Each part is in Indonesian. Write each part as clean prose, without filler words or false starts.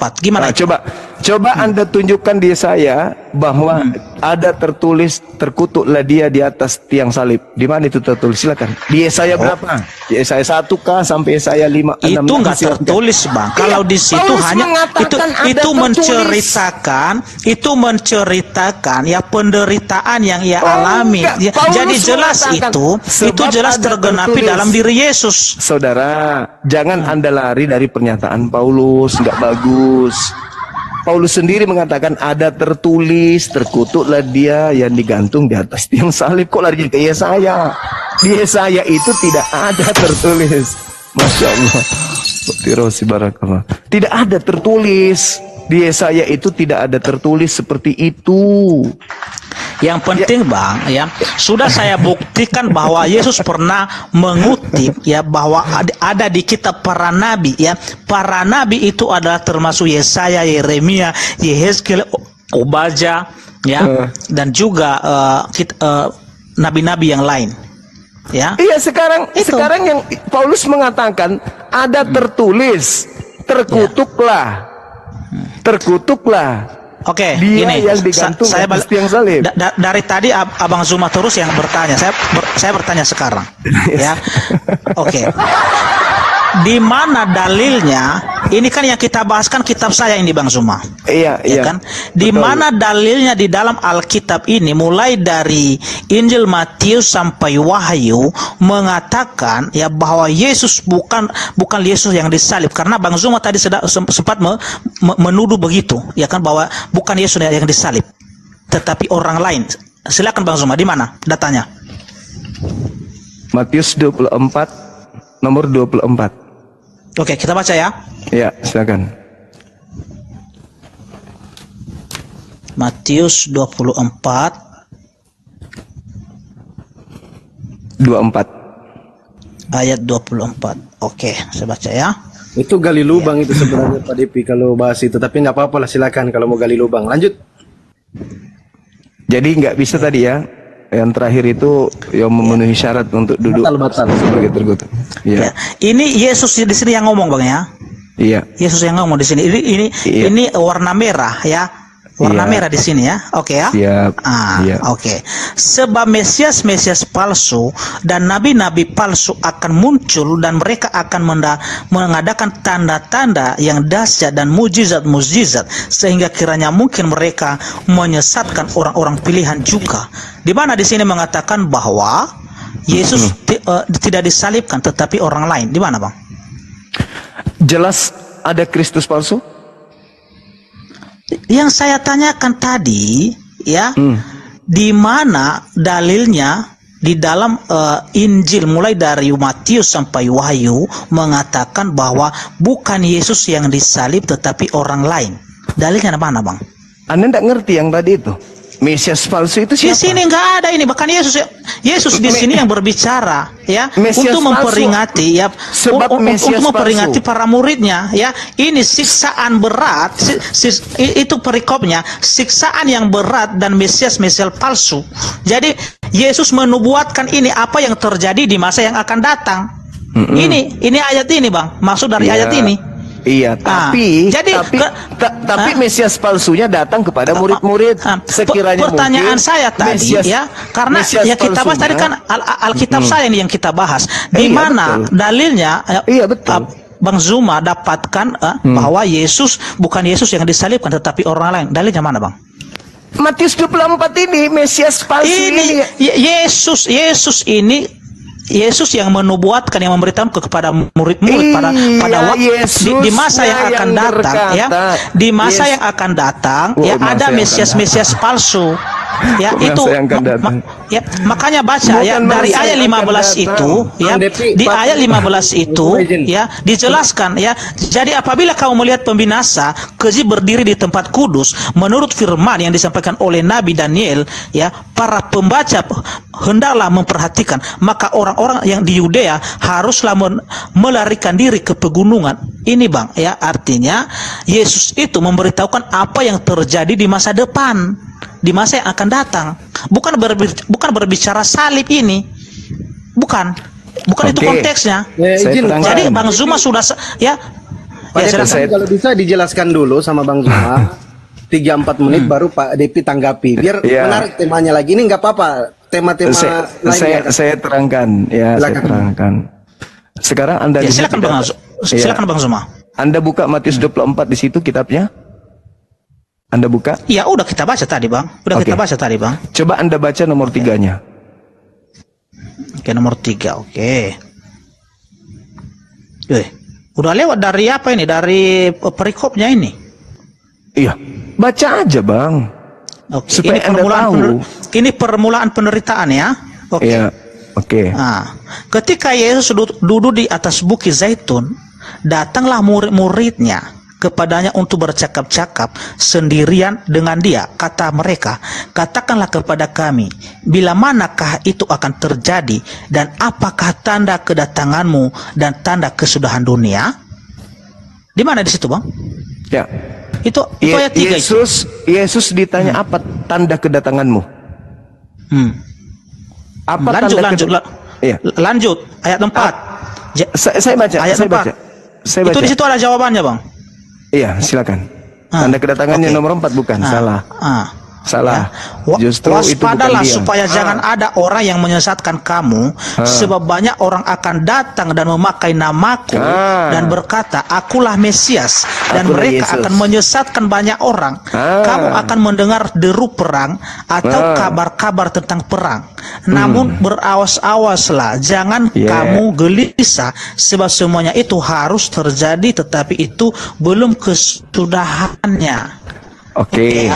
24. Gimana? Nah, coba Anda tunjukkan di saya bahwa ada tertulis terkutuklah dia di atas tiang salib. Di mana itu tertulis? Silakan. Di Yesaya berapa? Di Yesaya 1 kah sampai Yesaya 5? Itu nggak tertulis, Bang. Kalau di situ hanya itu menceritakan ya penderitaan yang ia alami. Ya, jadi jelas itu jelas tergenapi dalam diri Yesus. Saudara, jangan Anda lari dari pernyataan Paulus, nggak bagus. Paulus sendiri mengatakan ada tertulis terkutuklah dia yang digantung di atas tiang salib. Kok lari ke Yesaya? Di Yesaya itu tidak ada tertulis. Masya Allah. Barakallah. Tidak ada tertulis. Di Yesaya itu tidak ada tertulis seperti itu. Yang penting Bang, ya sudah saya buktikan bahwa Yesus pernah mengutip ya bahwa ada di kitab para nabi ya. Para nabi itu adalah termasuk Yesaya, Yeremia, Yehezkiel, Obadja ya dan juga nabi-nabi yang lain. Ya. Iya, sekarang yang Paulus mengatakan ada tertulis terkutuklah. Terkutuklah. Oke, dia gini, yang digantung saya tiang salib. Dari tadi Abang Zuma terus yang bertanya. Saya bertanya sekarang, ya. Oke. Di mana dalilnya? Ini kan yang kita bahas kan kitab saya ini, Bang Zuma. Iya, ya kan? Di mana dalilnya di dalam Alkitab ini, mulai dari Injil Matius sampai Wahyu mengatakan ya bahwa Yesus bukan Yesus yang disalib. Karena Bang Zuma tadi sempat menuduh begitu, ya kan, bahwa bukan Yesus yang disalib, tetapi orang lain. Silakan Bang Zuma, di mana datanya? Matius 24 nomor 24. Oke, kita baca ya. Ya, silakan. Matius 24 ayat 24. Oke, saya baca ya. Itu gali lubang itu sebenarnya Pak Depi kalau bahas itu, tapi nggak apa-apa lah, silakan kalau mau gali lubang. Lanjut. Jadi nggak bisa tadi ya. Yang terakhir itu yang memenuhi syarat untuk duduk sebagai terkutuk. Ya. Ini Yesus di sini yang ngomong Bang ya. Iya. Yesus yang ngomong di sini. Ini warna merah ya. Warna merah di sini ya. Oke ya. Siap. Oke. Sebab Mesias palsu dan nabi-nabi palsu akan muncul dan mereka akan mengadakan tanda-tanda yang dahsyat dan mujizat-mujizat sehingga kiranya mungkin mereka menyesatkan orang-orang pilihan juga. Di mana di sini mengatakan bahwa Yesus tidak disalibkan tetapi orang lain. Di mana Bang? Jelas ada Kristus palsu? Yang saya tanyakan tadi ya, di mana dalilnya di dalam Injil mulai dari Matius sampai Wahyu mengatakan bahwa bukan Yesus yang disalib tetapi orang lain. Dalilnya mana Bang? Anda tidak ngerti yang tadi itu? Mesias palsu itu siapa? Di sini nggak ada ini, bahkan Yesus di sini yang berbicara ya, Mesias untuk memperingati ya, untuk memperingati para muridnya ya. Ini siksaan berat, itu perikopnya, siksaan yang berat dan Mesias palsu. Jadi Yesus menubuatkan ini apa yang terjadi di masa yang akan datang. Ini ayat ini Bang, maksud dari ayat ini. Iya, tapi Mesias palsunya datang kepada murid-murid. Sekiranya pertanyaan saya tadi ya, karena yang kita bahas tadi kan Alkitab saya ini yang kita bahas. Di mana dalilnya? Iya betul. Bang Zuma dapatkan bahwa Yesus bukan Yesus yang disalibkan tetapi orang lain. Dalilnya mana Bang? Matius 24 ini Mesias palsu ini. Yesus ini. Yesus yang menubuatkan, yang memberitahukan kepada murid-murid pada waktu di masa yang akan datang ya, di masa yang akan datang ya ada Mesias palsu ya. Itu ya, makanya baca ya dari ayat 15 itu ya, di ayat 15 itu ya dijelaskan ya. Jadi apabila kamu melihat pembinasa keji berdiri di tempat kudus menurut firman yang disampaikan oleh Nabi Daniel ya, para pembaca hendaklah memperhatikan, maka orang-orang yang di Yudea haruslah melarikan diri ke pegunungan. Ini Bang ya, artinya Yesus itu memberitahukan apa yang terjadi di masa depan, di masa yang akan datang. Bukan berbicara salib ini. Bukan itu konteksnya. Jadi Bang Zuma sudah ya Pak Depi, kalau bisa dijelaskan dulu sama Bang Zuma 3-4 menit baru Pak Depi tanggapi biar menarik temanya lagi. Ini nggak apa-apa, tema-tema lain saya terangkan ya. Silakan. Saya terangkan. Sekarang Anda silakan Bang Zuma. Anda buka Matius 24 di situ kitabnya. Anda buka? Ya udah kita baca tadi Bang. Kita baca tadi Bang. Coba Anda baca nomor 3-nya. Oke, nomor 3. Oke. Udah lewat dari apa ini? Dari perikopnya ini. Iya. Baca aja Bang. Oke. Supaya ini permulaan ini permulaan penderitaan ya. Oke. Iya. Oke. Nah, ketika Yesus duduk di atas bukit Zaitun, datanglah murid-muridnya kepadanya untuk bercakap-cakap sendirian dengan dia. Kata mereka, katakanlah kepada kami, bila manakah itu akan terjadi, dan apakah tanda kedatanganmu dan tanda kesudahan dunia? Di mana di situ Bang? Ya. Itu ayat 3. Yesus ditanya apa tanda kedatanganmu? Apa lanjut ayat 4. Saya baca. Ayat 4. Itu di situ ada jawabannya Bang. Iya, silakan. Tanda kedatangannya nomor 4 bukan? Salah. Salah. Ya. Justru waspadalah itu bukan dia. Supaya jangan ada orang yang menyesatkan kamu, sebab banyak orang akan datang dan memakai namaku dan berkata, akulah Mesias, dan mereka akan menyesatkan banyak orang. Kamu akan mendengar deru perang atau kabar-kabar tentang perang. Namun berawas-awaslah, jangan kamu gelisah, sebab semuanya itu harus terjadi, tetapi itu belum kesudahannya. Oke.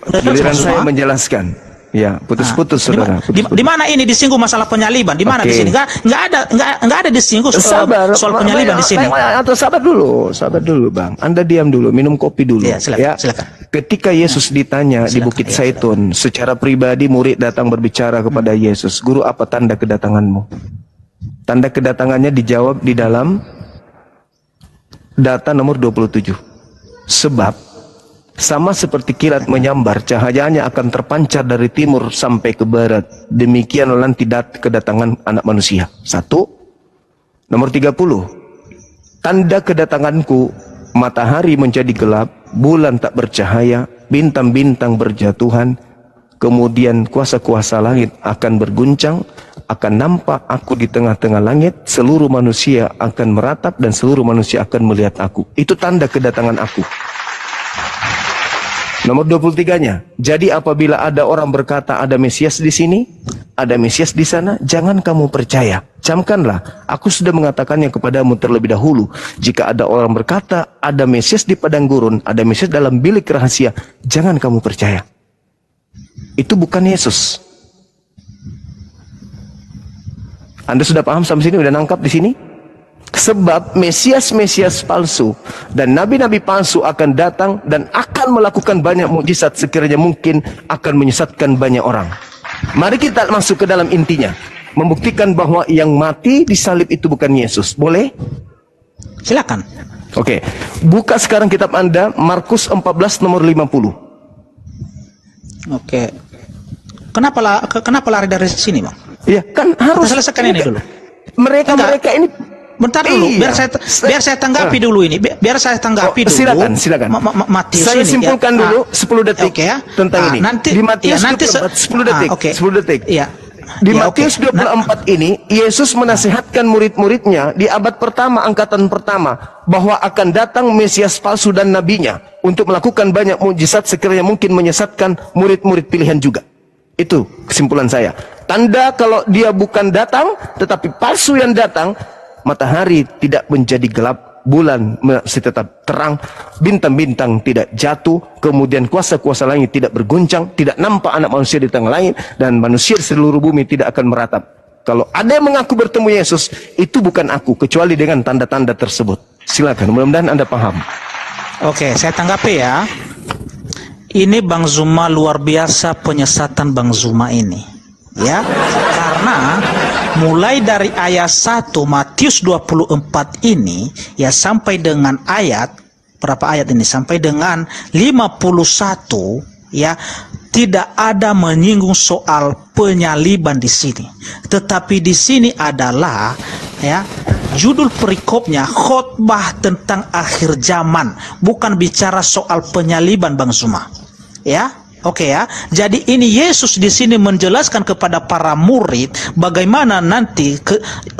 Giliran saya menjelaskan. Ya, putus-putus saudara. Di mana ini disinggung masalah penyaliban? Di mana di sini? Nggak ada disinggung soal penyaliban di sini. Atau sabar dulu Bang. Anda diam dulu, minum kopi dulu. Ya, silakan. Ketika Yesus ditanya di Bukit Zaitun, secara pribadi murid datang berbicara kepada Yesus, Guru, apa tanda kedatanganmu? Tanda kedatangannya dijawab di dalam data nomor 27. Sebab sama seperti kilat menyambar, cahayanya akan terpancar dari timur sampai ke barat. Demikianlah nanti kedatangan anak manusia. 1. Nomor 30. Tanda kedatanganku, matahari menjadi gelap, bulan tak bercahaya, bintang-bintang berjatuhan, kemudian kuasa-kuasa langit akan berguncang, akan nampak aku di tengah-tengah langit, seluruh manusia akan meratap dan seluruh manusia akan melihat aku. Itu tanda kedatangan aku. Nomor 23-nya. Jadi apabila ada orang berkata ada Mesias di sini, ada Mesias di sana, jangan kamu percaya. Camkanlah, aku sudah mengatakannya kepadamu terlebih dahulu. Jika ada orang berkata ada Mesias di padang gurun, ada Mesias dalam bilik rahasia, jangan kamu percaya. Itu bukan Yesus. Anda sudah paham sampai sini? Udah nangkap di sini? Sebab Mesias-Mesias palsu dan nabi-nabi palsu akan datang dan akan melakukan banyak mukjizat, sekiranya mungkin akan menyesatkan banyak orang. Mari kita masuk ke dalam intinya, membuktikan bahwa yang mati di salib itu bukan Yesus. Boleh? Silakan. Oke. Buka sekarang kitab Anda, Markus 14 nomor 50. Oke. Kenapa lari dari sini, Bang? Iya, kan harus kita selesaikan ini dulu. Mereka ini bentar dulu, biar saya tanggapi dulu ini. Biar saya tanggapi dulu. Silakan. Matius saya simpulkan dulu 10 detik tentang ini. Di Matius 24, 10 detik. 10 detik. Iya. Di Matius 24 ini, Yesus menasihatkan murid-muridnya di abad pertama, angkatan pertama, bahwa akan datang Mesias palsu dan nabinya untuk melakukan banyak mukjizat, sekiranya mungkin menyesatkan murid-murid pilihan juga. Itu kesimpulan saya. Tanda kalau dia bukan datang, tetapi palsu yang datang, matahari tidak menjadi gelap, bulan masih tetap terang, bintang-bintang tidak jatuh, kemudian kuasa-kuasa langit tidak berguncang, tidak nampak anak manusia di tengah langit, dan manusia di seluruh bumi tidak akan meratap. Kalau ada yang mengaku bertemu Yesus, itu bukan aku, kecuali dengan tanda-tanda tersebut. Silakan, mudah-mudahan Anda paham. Oke, saya tanggapi ya. Ini Bang Zuma luar biasa penyesatan Bang Zuma ini. Ya, karena mulai dari ayat 1 Matius 24 ini ya sampai dengan ayat berapa ayat ini sampai dengan 51 ya, tidak ada menyinggung soal penyaliban di sini. Tetapi di sini adalah ya judul perikopnya khotbah tentang akhir zaman, bukan bicara soal penyaliban Bang Zuma. Ya, oke ya. Jadi ini Yesus di sini menjelaskan kepada para murid bagaimana nanti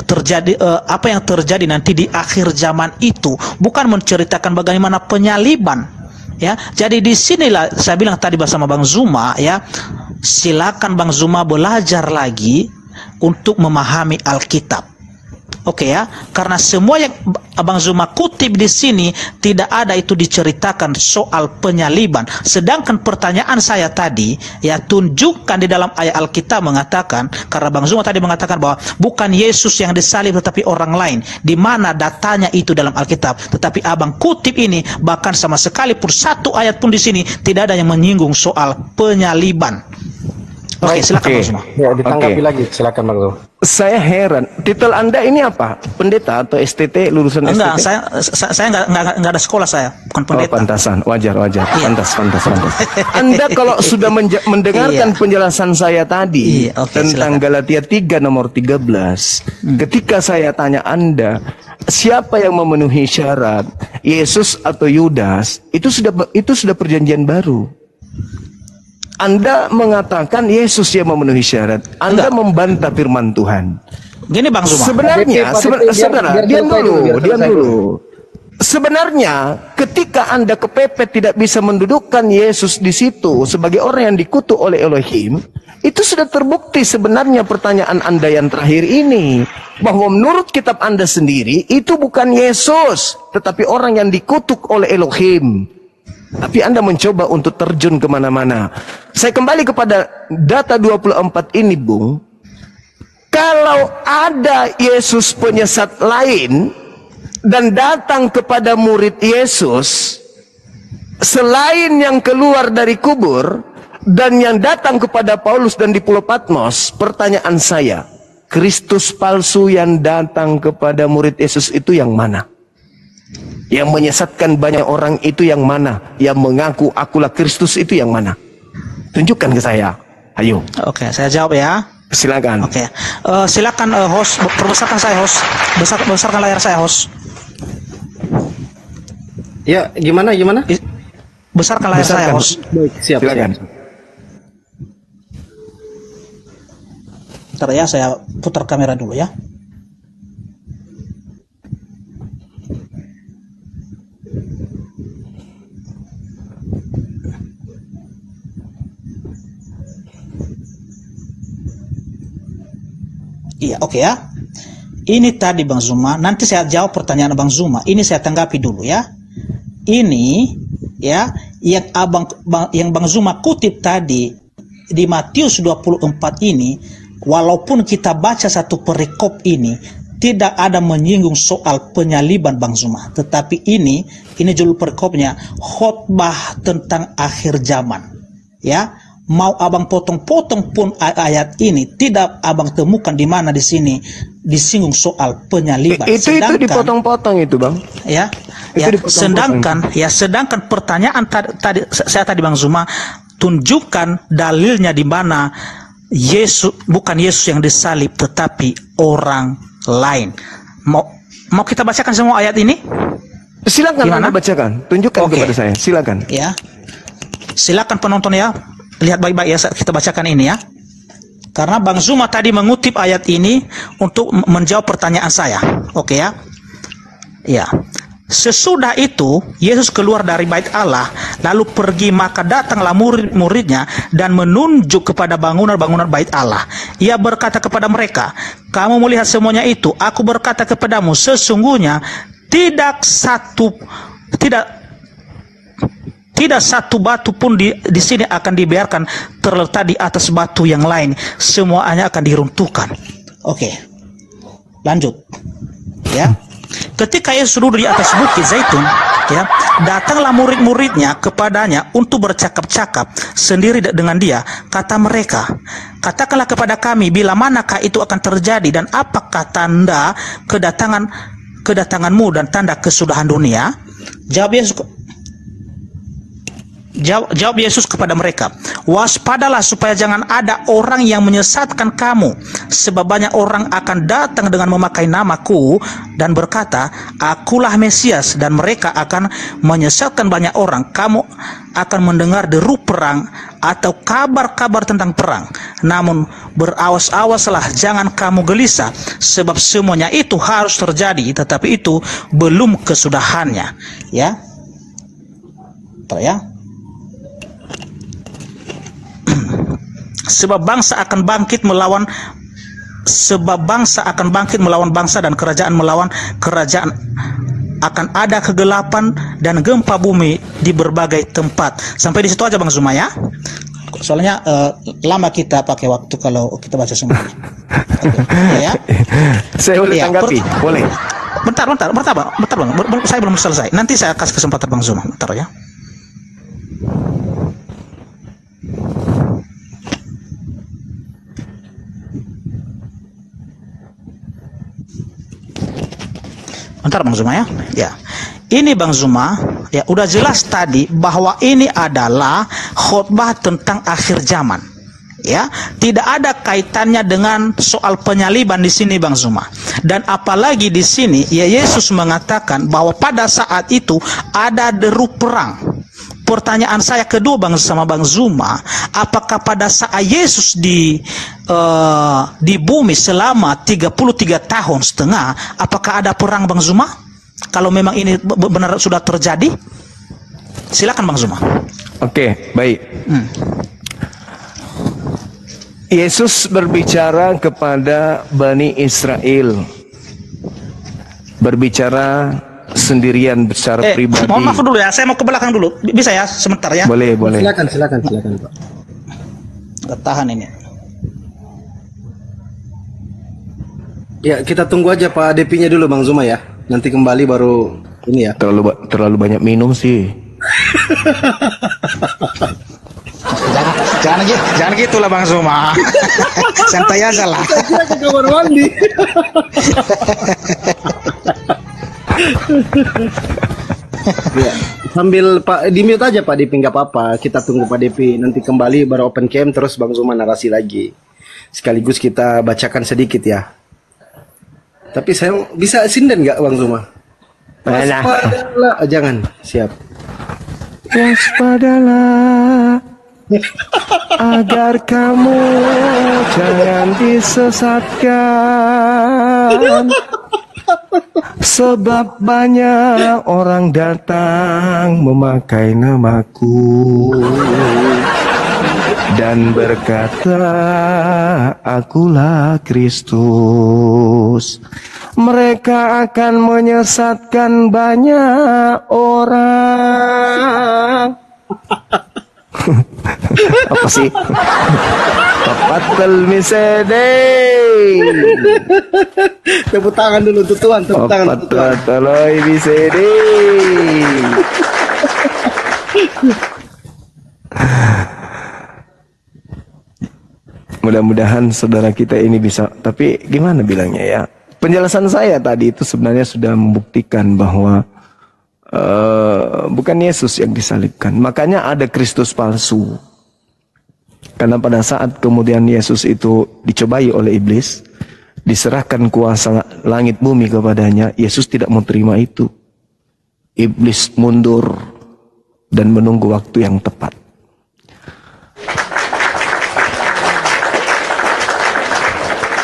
terjadi apa yang terjadi nanti di akhir zaman itu, bukan menceritakan bagaimana penyaliban. Ya, jadi di sinilah saya bilang tadi bersama Bang Zuma, ya, silakan Bang Zuma belajar lagi untuk memahami Alkitab. Oke ya, karena semua yang Abang Zuma kutip di sini tidak ada itu diceritakan soal penyaliban. Sedangkan pertanyaan saya tadi, ya, tunjukkan di dalam ayat Alkitab mengatakan, karena Bang Zuma tadi mengatakan bahwa bukan Yesus yang disalib tetapi orang lain. Di mana datanya itu dalam Alkitab? Tetapi Abang kutip ini bahkan sama sekali pun satu ayat pun di sini tidak ada yang menyinggung soal penyaliban. Oke, silakan Bang Zuma. Ya, ditanggapi lagi, silakan Bang Zuma. Saya heran, titel Anda ini apa? Pendeta atau STT, lulusan Enggak, STT? saya enggak ada sekolah, saya bukan pendeta. Oh, pantasan, wajar. Iya. Pantas. Anda kalau sudah mendengarkan penjelasan saya tadi tentang silakan. Galatia 3 nomor 13, ketika saya tanya Anda, siapa yang memenuhi syarat, Yesus atau Yudas? Itu sudah perjanjian baru. Anda mengatakan Yesus yang memenuhi syarat. Anda membantah firman Tuhan. Gini Bang Zuma. Sebenarnya, diam dulu. Sebenarnya, ketika Anda kepepet tidak bisa mendudukkan Yesus di situ sebagai orang yang dikutuk oleh Elohim, itu sudah terbukti sebenarnya pertanyaan Anda yang terakhir ini. Bahwa menurut kitab Anda sendiri, itu bukan Yesus, tetapi orang yang dikutuk oleh Elohim. Tapi Anda mencoba untuk terjun kemana-mana. Saya kembali kepada data 24 ini, Bung. Kalau ada Yesus penyesat lain dan datang kepada murid Yesus, selain yang keluar dari kubur dan yang datang kepada Paulus dan di Pulau Patmos, pertanyaan saya, Kristus palsu yang datang kepada murid Yesus itu yang mana? Yang menyesatkan banyak orang itu yang mana? Yang mengaku akulah Kristus itu yang mana? Tunjukkan ke saya. Ayo. Oke, saya jawab ya. Silakan. Oke. Silakan host, perbesarkan saya host. Besarkan layar saya host. Ya, gimana? Besarkan layar saya host. Baik, siap. Silakan. Bentar ya, saya putar kamera dulu ya. Iya, oke ya. Ini tadi Bang Zuma, nanti saya jawab pertanyaan Bang Zuma. Ini saya tanggapi dulu ya. Ini ya yang Bang Zuma kutip tadi di Matius 24 ini, walaupun kita baca satu perikop ini tidak ada menyinggung soal penyaliban Bang Zuma, tetapi ini judul perikopnya khotbah tentang akhir zaman. Ya. Mau Abang potong-potong pun ayat ini tidak Abang temukan di mana di sini disinggung soal penyaliban. Itu dipotong-potong itu, Bang. Ya. Sedangkan pertanyaan tadi Bang Zuma, tunjukkan dalilnya di mana bukan Yesus yang disalib tetapi orang lain. Mau kita bacakan semua ayat ini? Silakan Anda bacakan. Tunjukkan kepada saya. Silakan. Ya. Silakan penonton ya. Lihat baik-baik ya, kita bacakan ini ya. Karena Bang Zuma tadi mengutip ayat ini untuk menjawab pertanyaan saya. Oke ya. Ya. Sesudah itu Yesus keluar dari bait Allah, lalu pergi, maka datanglah murid-muridnya dan menunjuk kepada bangunan-bangunan bait Allah. Ia berkata kepada mereka, "Kamu melihat semuanya itu? Aku berkata kepadamu, sesungguhnya tidak satu batu pun di sini akan dibiarkan terletak di atas batu yang lain. Semuanya akan diruntuhkan." Oke. Lanjut. Ya. Ketika Yesus duduk di atas bukit Zaitun, ya, datanglah murid-muridnya kepadanya untuk bercakap-cakap sendiri dengan dia. Kata mereka, "Katakanlah kepada kami bila manakah itu akan terjadi dan apakah tanda kedatanganmu dan tanda kesudahan dunia?" Jawab Yesus kepada mereka, waspadalah supaya jangan ada orang yang menyesatkan kamu, sebab banyak orang akan datang dengan memakai namaku dan berkata, akulah Mesias, dan mereka akan menyesatkan banyak orang. Kamu akan mendengar deru perang atau kabar-kabar tentang perang. Namun berawas-awaslah, jangan kamu gelisah, sebab semuanya itu harus terjadi, tetapi itu belum kesudahannya. Ya, ya. Sebab bangsa akan bangkit melawan bangsa dan kerajaan melawan kerajaan. Akan ada kegelapan dan gempa bumi di berbagai tempat. Sampai di situ aja Bang Zuma ya. Soalnya lama kita pakai waktu kalau kita baca semua. Ya. Saya boleh tanggapi? Boleh. Bentar Bang. Saya belum selesai. Nanti saya kasih kesempatan Bang Zuma. Bentar ya. Bentar Bang Zuma ya. Ya. Ini Bang Zuma, ya udah jelas tadi bahwa ini adalah khotbah tentang akhir zaman. Ya, tidak ada kaitannya dengan soal penyaliban di sini Bang Zuma. Dan apalagi di sini ya Yesus mengatakan bahwa pada saat itu ada deru perang. Pertanyaan saya kedua sama Bang Zuma, apakah pada saat Yesus di bumi selama 33 tahun setengah, apakah ada perang Bang Zuma? Kalau memang ini benar sudah terjadi, silakan Bang Zuma. Oke, baik. Yesus berbicara kepada Bani Israel, berbicara sendirian secara pribadi. Mohon maaf dulu ya, saya mau ke belakang dulu. Bisa ya, sebentar ya? Boleh. Silakan Pak. Tahan ini. Ya, kita tunggu aja Pak DP-nya dulu Bang Zuma ya. Nanti kembali baru ini ya. Terlalu banyak minum sih. Jangan gitulah Bang Zuma. Santai aja lah. Kita ke kamar mandi. Ya, sambil Pak di mute aja Pak Depi, nggak apa-apa. Kita tunggu Pak Depi nanti kembali baru open cam terus Bang Zuma narasi lagi. Sekaligus kita bacakan sedikit ya. Tapi saya bisa sinden nggak Bang Zuma? Waspadalah, jangan siap. Waspadalah agar kamu jangan disesatkan. Sebab banyak orang datang memakai namaku dan berkata, akulah Kristus. Mereka akan menyesatkan banyak orang. Apa sih? Papatel misede. Tepuk tangan dulu tuh Tuhan, tepuk tangan untuk Tuhan. Papatel misede. Mudah-mudahan saudara kita ini bisa, tapi gimana bilangnya ya? Penjelasan saya tadi itu sebenarnya sudah membuktikan bahwa bukan Yesus yang disalibkan. Makanya ada Kristus palsu. Karena pada saat kemudian Yesus itu dicobai oleh iblis, diserahkan kuasa langit bumi kepadanya, Yesus tidak mau terima itu. Iblis mundur dan menunggu waktu yang tepat.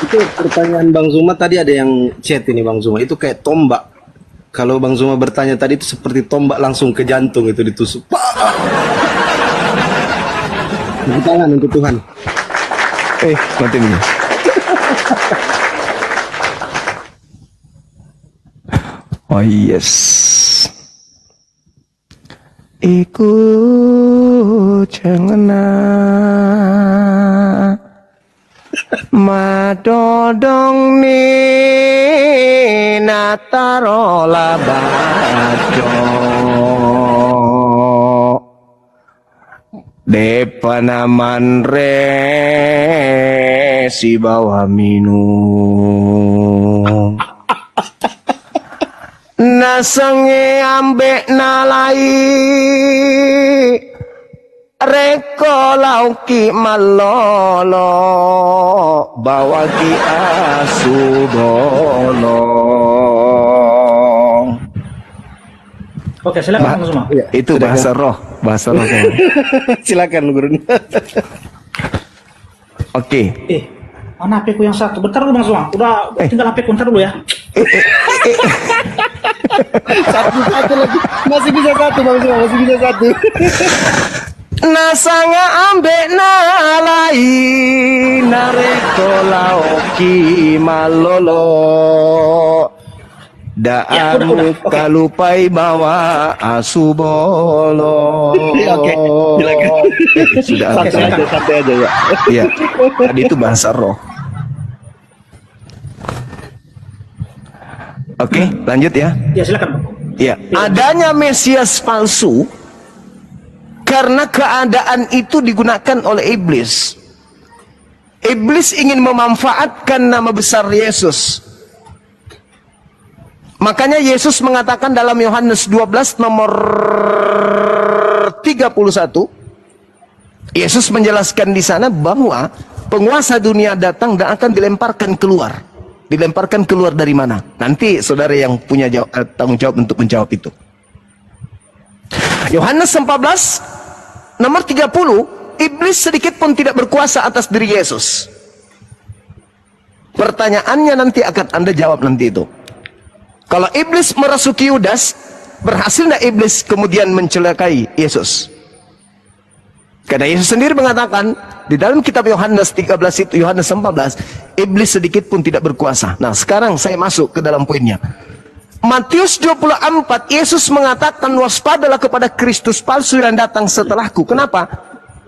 Itu pertanyaan Bang Zuma tadi ada yang chat ini Bang Zuma, itu kayak tombak. Kalau Bang Zuma bertanya tadi itu seperti tombak langsung ke jantung itu ditusuk. Tepuk tangan untuk Tuhan. Mati nih. Oh yes. Iku cengena madodong ni natarola bajo depanaman re si bawa minum nasange ambek nalai reko lauki malolo bawa ki asubolo. Oke, silakan semua. Ya, itu bahasa roh, bahasa roh. Silakan guru. Oke. Mana HP ku yang satu? Bentar dulu Bang Semua. Udah tinggal HP ku, bentar dulu ya. Satu lagi. Masih bisa satu Bang Semua, masih bisa satu. Nasanga ambek nalai nareko lauki malolo daamu kalupai bawa asubolo. Oke, silakan. Sudah santai aja ya. Iya, tadi itu bahasa roh. Oke, lanjut ya. Ya, silakan Bang. Ya, adanya Mesias palsu karena keadaan itu digunakan oleh iblis. Iblis ingin memanfaatkan nama besar Yesus. Makanya Yesus mengatakan dalam Yohanes 12 nomor 31, Yesus menjelaskan di sana bahwa penguasa dunia datang dan akan dilemparkan keluar. Dilemparkan keluar dari mana? Nanti saudara yang punya tanggung jawab untuk menjawab itu. Yohanes 14 nomor 30, iblis sedikit pun tidak berkuasa atas diri Yesus. Pertanyaannya nanti akan Anda jawab nanti itu. Kalau iblis merasuki Yudas, berhasil tidak iblis kemudian mencelakai Yesus? Karena Yesus sendiri mengatakan di dalam kitab Yohanes 13 itu, Yohanes 14, iblis sedikit pun tidak berkuasa. Nah, sekarang saya masuk ke dalam poinnya. Matius 24, Yesus mengatakan waspadalah kepada Kristus palsu yang datang setelahku. Kenapa?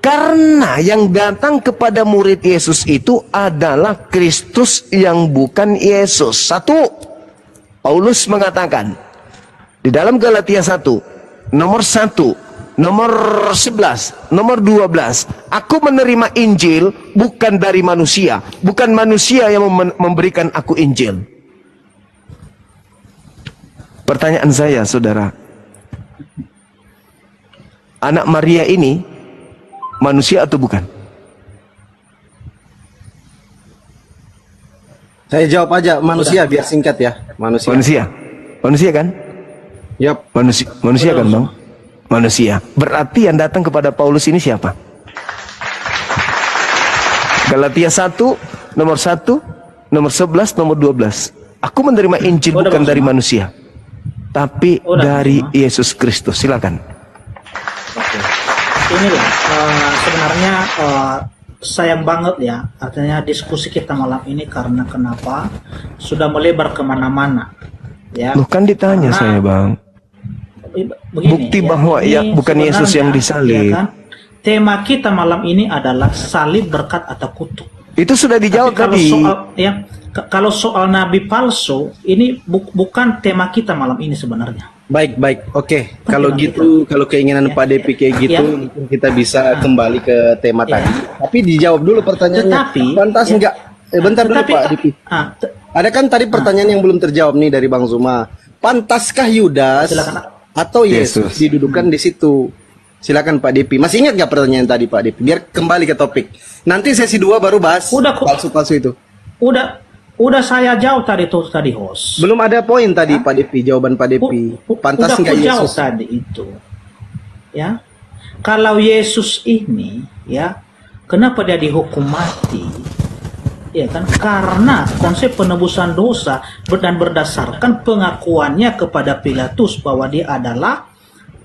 Karena yang datang kepada murid Yesus itu adalah Kristus yang bukan Yesus. Satu, Paulus mengatakan di dalam Galatia 1, nomor 1, nomor 11, nomor 12, aku menerima Injil bukan dari manusia, bukan manusia yang memberikan aku Injil. Pertanyaan saya, saudara, anak Maria ini manusia atau bukan? Saya jawab aja manusia biar singkat ya. Manusia kan? Yap. Manusia kan Bang? Manusia. Berarti yang datang kepada Paulus ini siapa? Galatia 1, nomor 1, nomor 11, nomor 12. Aku menerima Injil bukan dari manusia, tapi dari Yesus Kristus. Silakan. Oke. Inilah sebenarnya sayang banget ya, artinya diskusi kita malam ini karena kenapa sudah melebar kemana-mana. Ya. Loh kan ditanya saya Bang. Begini, bukti bahwa ya bukan Yesus yang disalib. Ya kan? Tema kita malam ini adalah salib, berkat atau kutuk. Itu sudah dijawab tadi. Kalau soal nabi palsu ini bukan tema kita malam ini sebenarnya. Baik, oke. Kalau gitu, kalau keinginan Pak Depi kayak gitu, mungkin kita bisa kembali ke tema tadi. Tapi dijawab dulu pertanyaannya. Tetapi, pantas enggak? Bentar dulu Pak Depi. Ada kan tadi pertanyaan yang belum terjawab nih dari Bang Zuma. Pantaskah Yudas atau Yesus didudukan di situ? Silakan Pak Depi. Masih ingat nggak pertanyaan tadi Pak Depi? Biar kembali ke topik. Nanti sesi 2 baru bahas palsu-palsu itu. Udah saya jawab tadi host. Belum ada poin tadi Pak Depi, jawaban Pak Depi. Pantas nggak Yesus? Tadi itu, ya. Kalau Yesus ini, ya, kenapa dia dihukum mati? Ya kan, karena konsep penebusan dosa dan berdasarkan pengakuannya kepada Pilatus bahwa dia adalah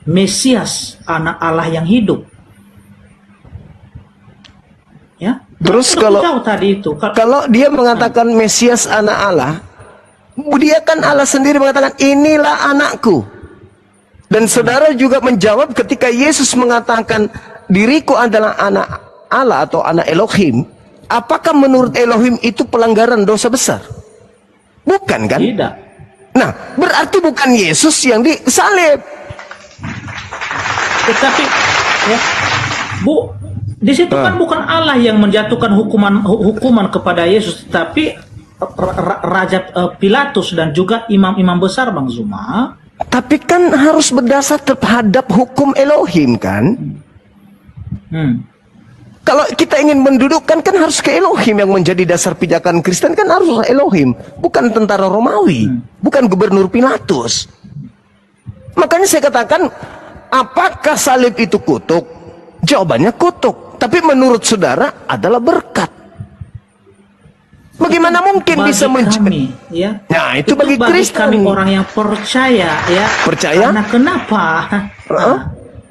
Mesias, anak Allah yang hidup. Ya. Terus kalau dia mengatakan Mesias anak Allah, dia kan Allah sendiri mengatakan inilah anakku. Dan saudara juga menjawab ketika Yesus mengatakan diriku adalah anak Allah atau anak Elohim. Apakah menurut Elohim itu pelanggaran dosa besar? Bukan kan? Tidak. Nah, berarti bukan Yesus yang disalib. Tetapi ya, di situ kan bukan Allah yang menjatuhkan hukuman kepada Yesus, tapi Raja Pilatus dan juga imam-imam besar Bang Zuma. Tapi kan harus berdasar terhadap hukum Elohim kan? Kalau kita ingin mendudukkan kan harus ke Elohim, yang menjadi dasar pijakan Kristen kan harus Elohim, bukan tentara Romawi, bukan gubernur Pilatus. Makanya saya katakan, apakah salib itu kutuk? Jawabannya kutuk, tapi menurut saudara adalah berkat. Bagaimana mungkin bagi bisa kami, ya? Nah, itu bagi Kristen. Kami orang yang percaya, ya. Percaya? Karena kenapa?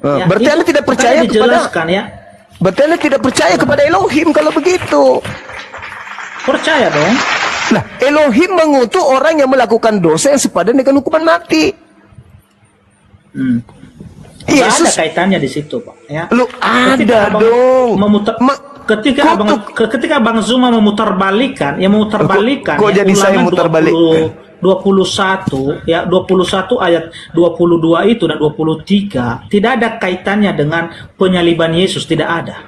Ya, berarti Anda tidak percaya kepada, ya. berarti Anda tidak percaya kepada Elohim kalau begitu. Percaya dong. Nah, Elohim mengutuk orang yang melakukan dosa yang sepadan dengan hukuman mati. Yesus ada kaitannya di situ, Pak. Ya. Lu ada dong. Ketika Bang Zuma memutarbalikkan, kok jadi saya mutar balik? 21 ya, 21 ayat 22 itu dan 23 tidak ada kaitannya dengan penyaliban Yesus, tidak ada.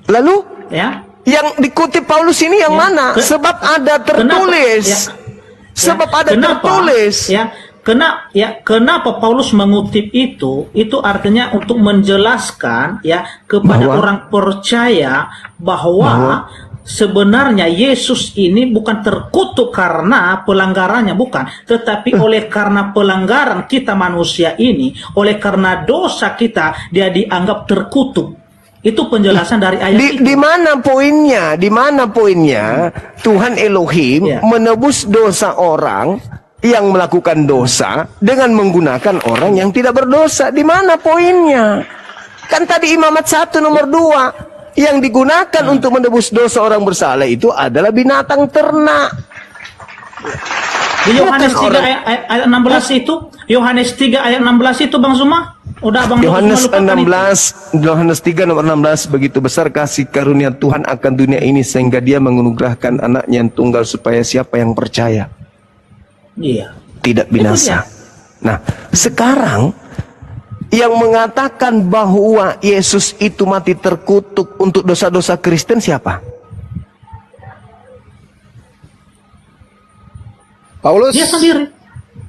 Lalu ya, yang dikutip Paulus ini yang mana? Sebab ada tertulis. Sebab ada tertulis. Kenapa Paulus mengutip itu? Itu artinya untuk menjelaskan ya kepada orang percaya bahwa sebenarnya Yesus ini bukan terkutuk karena pelanggarannya, bukan, tetapi oleh karena pelanggaran kita manusia ini, oleh karena dosa kita, dia dianggap terkutuk. Itu penjelasan dari ayat itu. Di mana poinnya? Di mana poinnya? Tuhan Elohim menebus dosa orang yang melakukan dosa dengan menggunakan orang yang tidak berdosa. Di mana poinnya? Kan tadi Imamat 1 nomor 2 yang digunakan untuk menebus dosa orang bersalah itu adalah binatang ternak. Di Yohanes 3 ayat 16 itu, Yohanes 3 ayat 16 itu Bang Zuma. Udah Bang Yohanes 16, Yohanes 3 nomor 16, begitu besar kasih karunia Tuhan akan dunia ini sehingga dia menganugerahkan anaknya yang tunggal supaya siapa yang percaya tidak binasa. Nah, sekarang yang mengatakan bahwa Yesus itu mati terkutuk untuk dosa-dosa Kristen siapa? Paulus. Dia sendiri.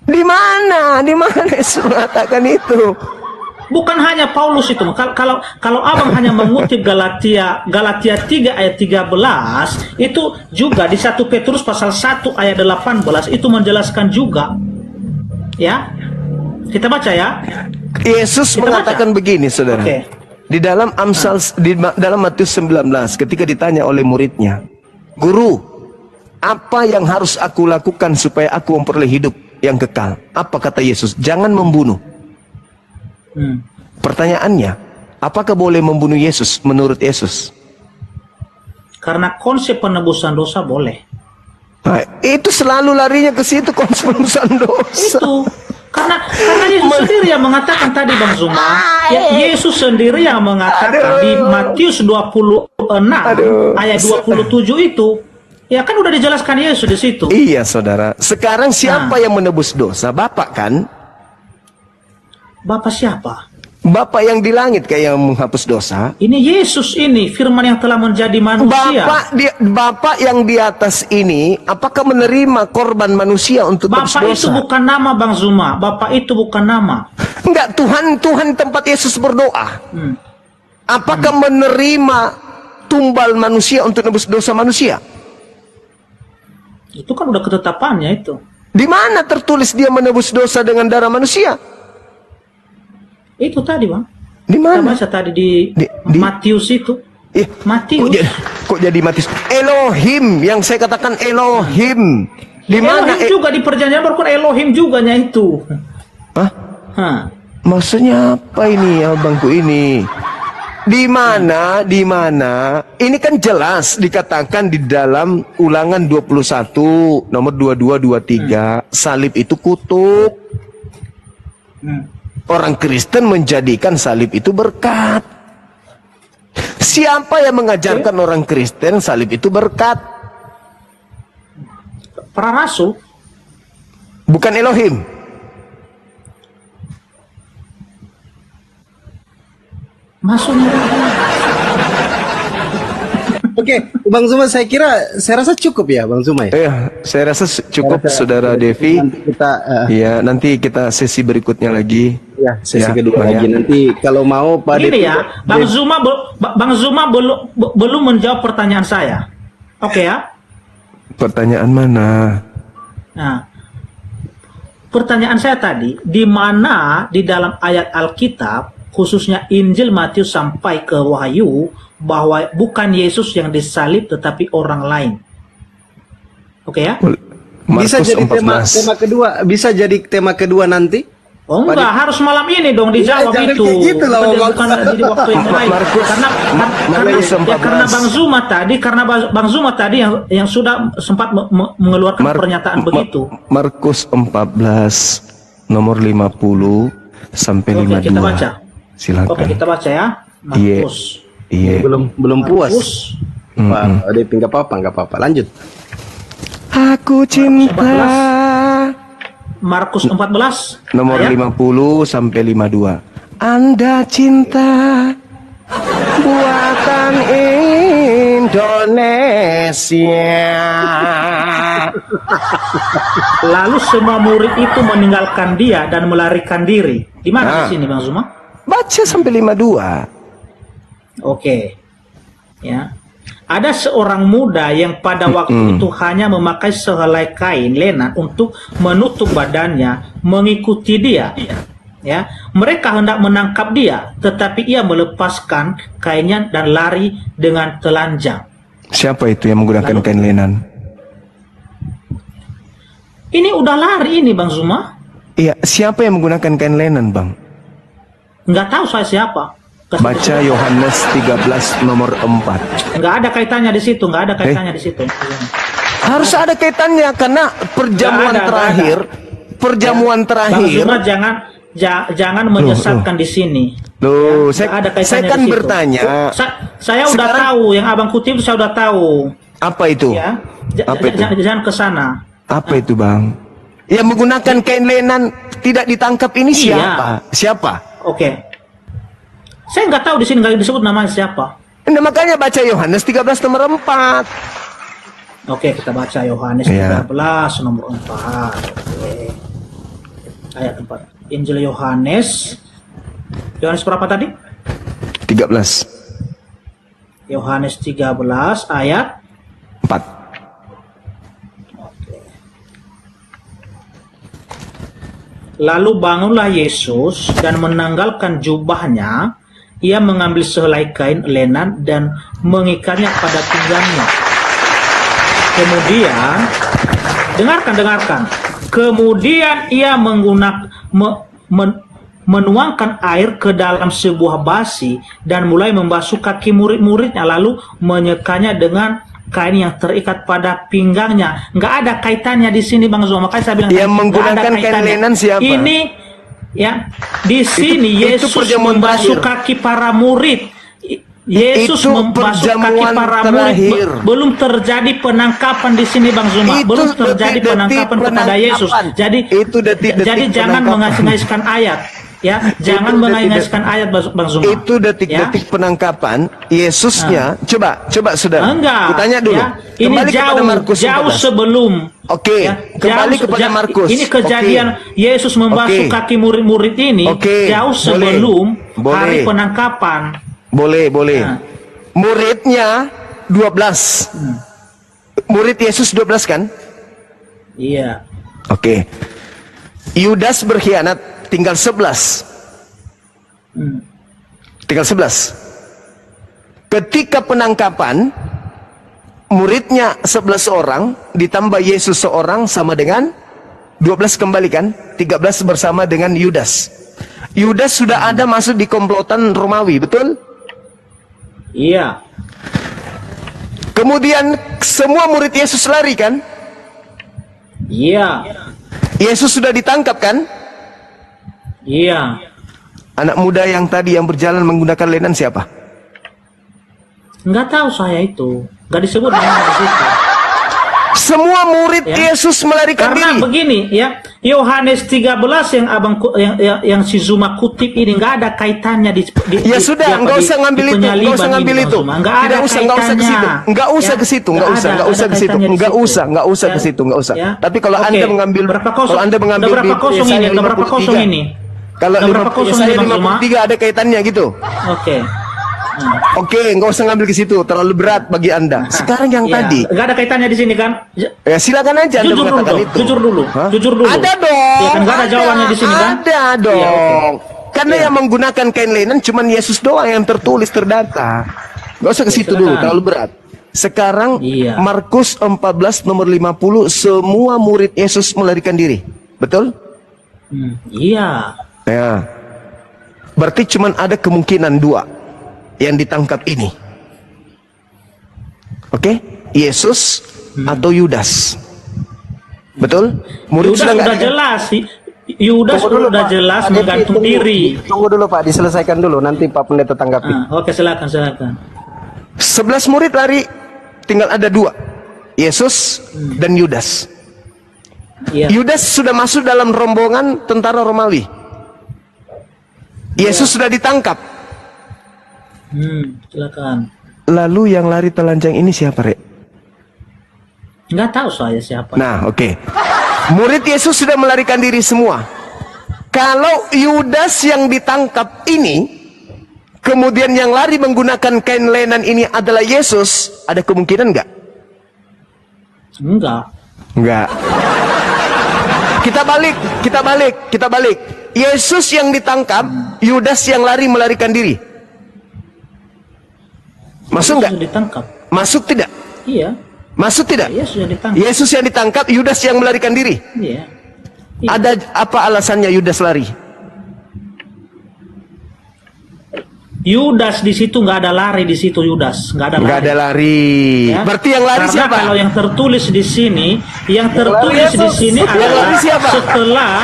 Di mana? Di mana Yesus mengatakan itu? Bukan hanya Paulus itu. Kalau Abang hanya mengutip Galatia 3 ayat 13, itu juga di 1 Petrus pasal 1 ayat 18 itu menjelaskan juga. Ya. Kita baca ya. Yesus mengatakan begini, Saudara. Di dalam Amsal di dalam Matius 19 ketika ditanya oleh muridnya, "Guru, apa yang harus aku lakukan supaya aku memperoleh hidup yang kekal?" Apa kata Yesus? Jangan membunuh. Pertanyaannya, apakah boleh membunuh Yesus menurut Yesus? Karena konsep penebusan dosa boleh. Nah, itu selalu larinya ke situ, konsep penebusan dosa. Itu karena Yesus sendiri yang mengatakan tadi Bang Zuma. Ya, Yesus sendiri yang mengatakan di Matius 26 ayat 27 itu. Ya kan udah dijelaskan Yesus di situ. Iya, Saudara. Sekarang siapa yang menebus dosa? Bapak kan? Bapak siapa? Bapak yang di langit kayak yang menghapus dosa. Ini Yesus ini, firman yang telah menjadi manusia. Bapak yang di atas ini, apakah menerima korban manusia untuk tebus dosa? Bapak itu bukan nama Bang Zuma. Bapak itu bukan nama. Enggak, Tuhan tempat Yesus berdoa. Apakah menerima tumbal manusia untuk tebus dosa manusia? Itu kan udah ketetapannya itu. Di mana tertulis dia menebus dosa dengan darah manusia? Itu tadi Bang. Di mana? Kita baca tadi di Matius itu. Matius. Kok jadi Matius? Elohim, yang saya katakan Elohim. Di mana? Elohim juga di perjanjian baru Elohim juga nya itu. Maksudnya apa ini abangku ini? Di mana? Di mana? Ini kan jelas dikatakan di dalam Ulangan 21 nomor 22 23, salib itu kutuk. Orang Kristen menjadikan salib itu berkat. Siapa yang mengajarkan orang Kristen salib itu berkat? Para rasul. Bukan Elohim. Maksudnya Oke, Bang Zuma, saya rasa cukup ya, Bang Zuma ya. Iya, saya rasa cukup, Saudara Devi. Nanti kita sesi berikutnya lagi. Ya, sesi kedua lagi. Nanti kalau mau Pak Devi. Ini ya, Bang Zuma belum menjawab pertanyaan saya. Oke ya? Pertanyaan mana? Nah, pertanyaan saya tadi, di mana di dalam ayat Alkitab, khususnya Injil Matius sampai ke Wahyu, bahwa bukan Yesus yang disalib tetapi orang lain. Oke ya? Bisa jadi tema kedua, bisa jadi tema kedua nanti? Oh enggak, harus malam ini dong dijawab ya, itu. Gitu lah, bukan di waktu yang lain. Karena Bang Zuma tadi yang sudah sempat mengeluarkan pernyataan begitu. Markus 14 nomor 50 sampai 52. Oke, kita baca. Silakan. Oke, kita baca ya. Markus. Iya. Belum puas. Pak Devi, nggak apa-apa. Lanjut. Aku cinta. Markus 14 nomor 50 sampai 52. Anda cinta buatan Indonesia. Lalu semua murid itu meninggalkan dia dan melarikan diri. Di mana di sini, Bang Zuma? Baca sampai 52. Oke. Ya. Ada seorang muda yang pada waktu itu hanya memakai sehelai kain lenan untuk menutup badannya, mengikuti dia. Ya, mereka hendak menangkap dia, tetapi ia melepaskan kainnya dan lari dengan telanjang. Siapa itu yang menggunakan kain lenan? Ini udah lari ini, Bang Zuma. Iya, siapa yang menggunakan kain lenan, Bang? Nggak tahu saya siapa. Baca Yohanes 13 nomor 4. Nggak ada kaitannya di situ, nggak ada kaitannya di situ. Harus ada kaitannya karena perjamuan terakhir. Perjamuan terakhir. Bang Zuma jangan menyesatkan di sini. Loh, ya, saya kan bertanya. Saya udah tahu yang Abang kutip itu, saya udah tahu. Apa itu? Ya, jangan ke sana. Apa itu, Bang? Yang menggunakan kain lenan tidak ditangkap ini siapa? Siapa? Oke. Saya nggak tahu di sini, nggak disebut namanya siapa. Nah, makanya baca Yohanes 13 nomor 4. Oke, kita baca Yohanes 13 nomor 4. Oke. Ayat 4. Injil Yohanes. Yohanes berapa tadi? 13. Yohanes 13 ayat 4. Oke. Lalu bangunlah Yesus dan menanggalkan jubahnya. Ia mengambil sehelai kain lenan dan mengikatnya pada pinggangnya. Kemudian, dengarkan. Kemudian ia menuangkan air ke dalam sebuah basi dan mulai membasuh kaki murid-muridnya, lalu menyekanya dengan kain yang terikat pada pinggangnya. Nggak ada kaitannya di sini, Bang Zuma. Makanya saya bilang yang menggunakan kain lenan siapa? Ini ya, di sini Yesus membasuh kaki para murid. Yesus membasuh kaki para murid. Belum terjadi penangkapan di sini, Bang Zuma. Belum terjadi penangkapan kepada Yesus. Jadi jangan mengais-ngaiskan ayat. Ya, jangan mengais-ngaiskan ayat, Bang Zuma. Itu detik-detik penangkapan Yesusnya. Coba Saudara. Enggak. Kutanya dulu. Ya, ini jauh sebelum. Oke, kembali kepada Markus. Ini kejadian Yesus membasuh kaki murid-murid ini jauh sebelum hari penangkapan. Boleh. Nah. Muridnya 12. Murid Yesus 12 kan? Iya. Oke. Yudas berkhianat, tinggal 11. Tinggal 11. Ketika penangkapan, muridnya 11 orang, ditambah Yesus seorang sama dengan 12 kembali kan? 13 bersama dengan Yudas. Yudas sudah ada masuk di komplotan Romawi, betul? Iya. Kemudian semua murid Yesus lari kan? Iya. Yesus sudah ditangkap kan? Iya. Anak muda yang tadi yang berjalan menggunakan lenan siapa? Nggak tahu saya itu. Nggak disebut namanya di situ. Semua murid Yesus melarikan diri. Karena begini ya, Yohanes 13 yang yang si Zuma kutip ini nggak ada kaitannya ya sudah, nggak usah ngambil itu, nggak usah ngambil itu, nggak usah ke situ, nggak usah ke situ, nggak usah ke situ, nggak usah ke situ, nggak usah. Tapi kalau Anda mengambil, kalau Anda mengambil berapa kosong ini, berapa kosong ini? Kalau 53 ada kaitannya gitu. Oke. Oke, nggak usah ngambil ke situ, terlalu berat bagi Anda. Sekarang yang tadi, nggak ada kaitannya di sini kan? Ya silakan aja Anda mengatakan itu. Jujur dulu. Ada dong. Ya kan nggak ada jawabannya di sini kan? Ada dong. Karena yang menggunakan kain linen cuman Yesus doang yang tertulis terdata. Nggak usah ke situ dulu, terlalu berat. Sekarang Markus 14 nomor 50, semua murid Yesus melarikan diri. Betul? Iya. Ya. Berarti cuman ada kemungkinan dua yang ditangkap ini. Oke? Yesus atau Yudas. Betul? Murid Yudas sudah jelas. Yudas sudah jelas menggantung diri. Tunggu dulu Pak, diselesaikan dulu, nanti Pak Pendeta tanggapi. Oke, silakan. 11 murid lari, tinggal ada dua, Yesus dan Yudas. Yudas sudah masuk dalam rombongan tentara Romawi. Yesus sudah ditangkap. Silakan. Lalu yang lari telanjang ini siapa, Rek? Nggak tahu saya siapa. Nah, oke. Murid Yesus sudah melarikan diri semua. Kalau Yudas yang ditangkap ini, kemudian yang lari menggunakan kain lenan ini adalah Yesus, ada kemungkinan nggak? Enggak. Kita balik. Yesus yang ditangkap, Yudas yang lari melarikan diri. Masuk nggak? Masuk tidak? Iya. Masuk tidak? Yesus yang ditangkap, Yudas yang melarikan diri. Iya. Ada apa alasannya Yudas lari? Yudas di situ nggak ada lari di situ Yudas nggak ada lari. Ya? Berarti yang lari siapa? Kalau yang tertulis di sini, adalah setelah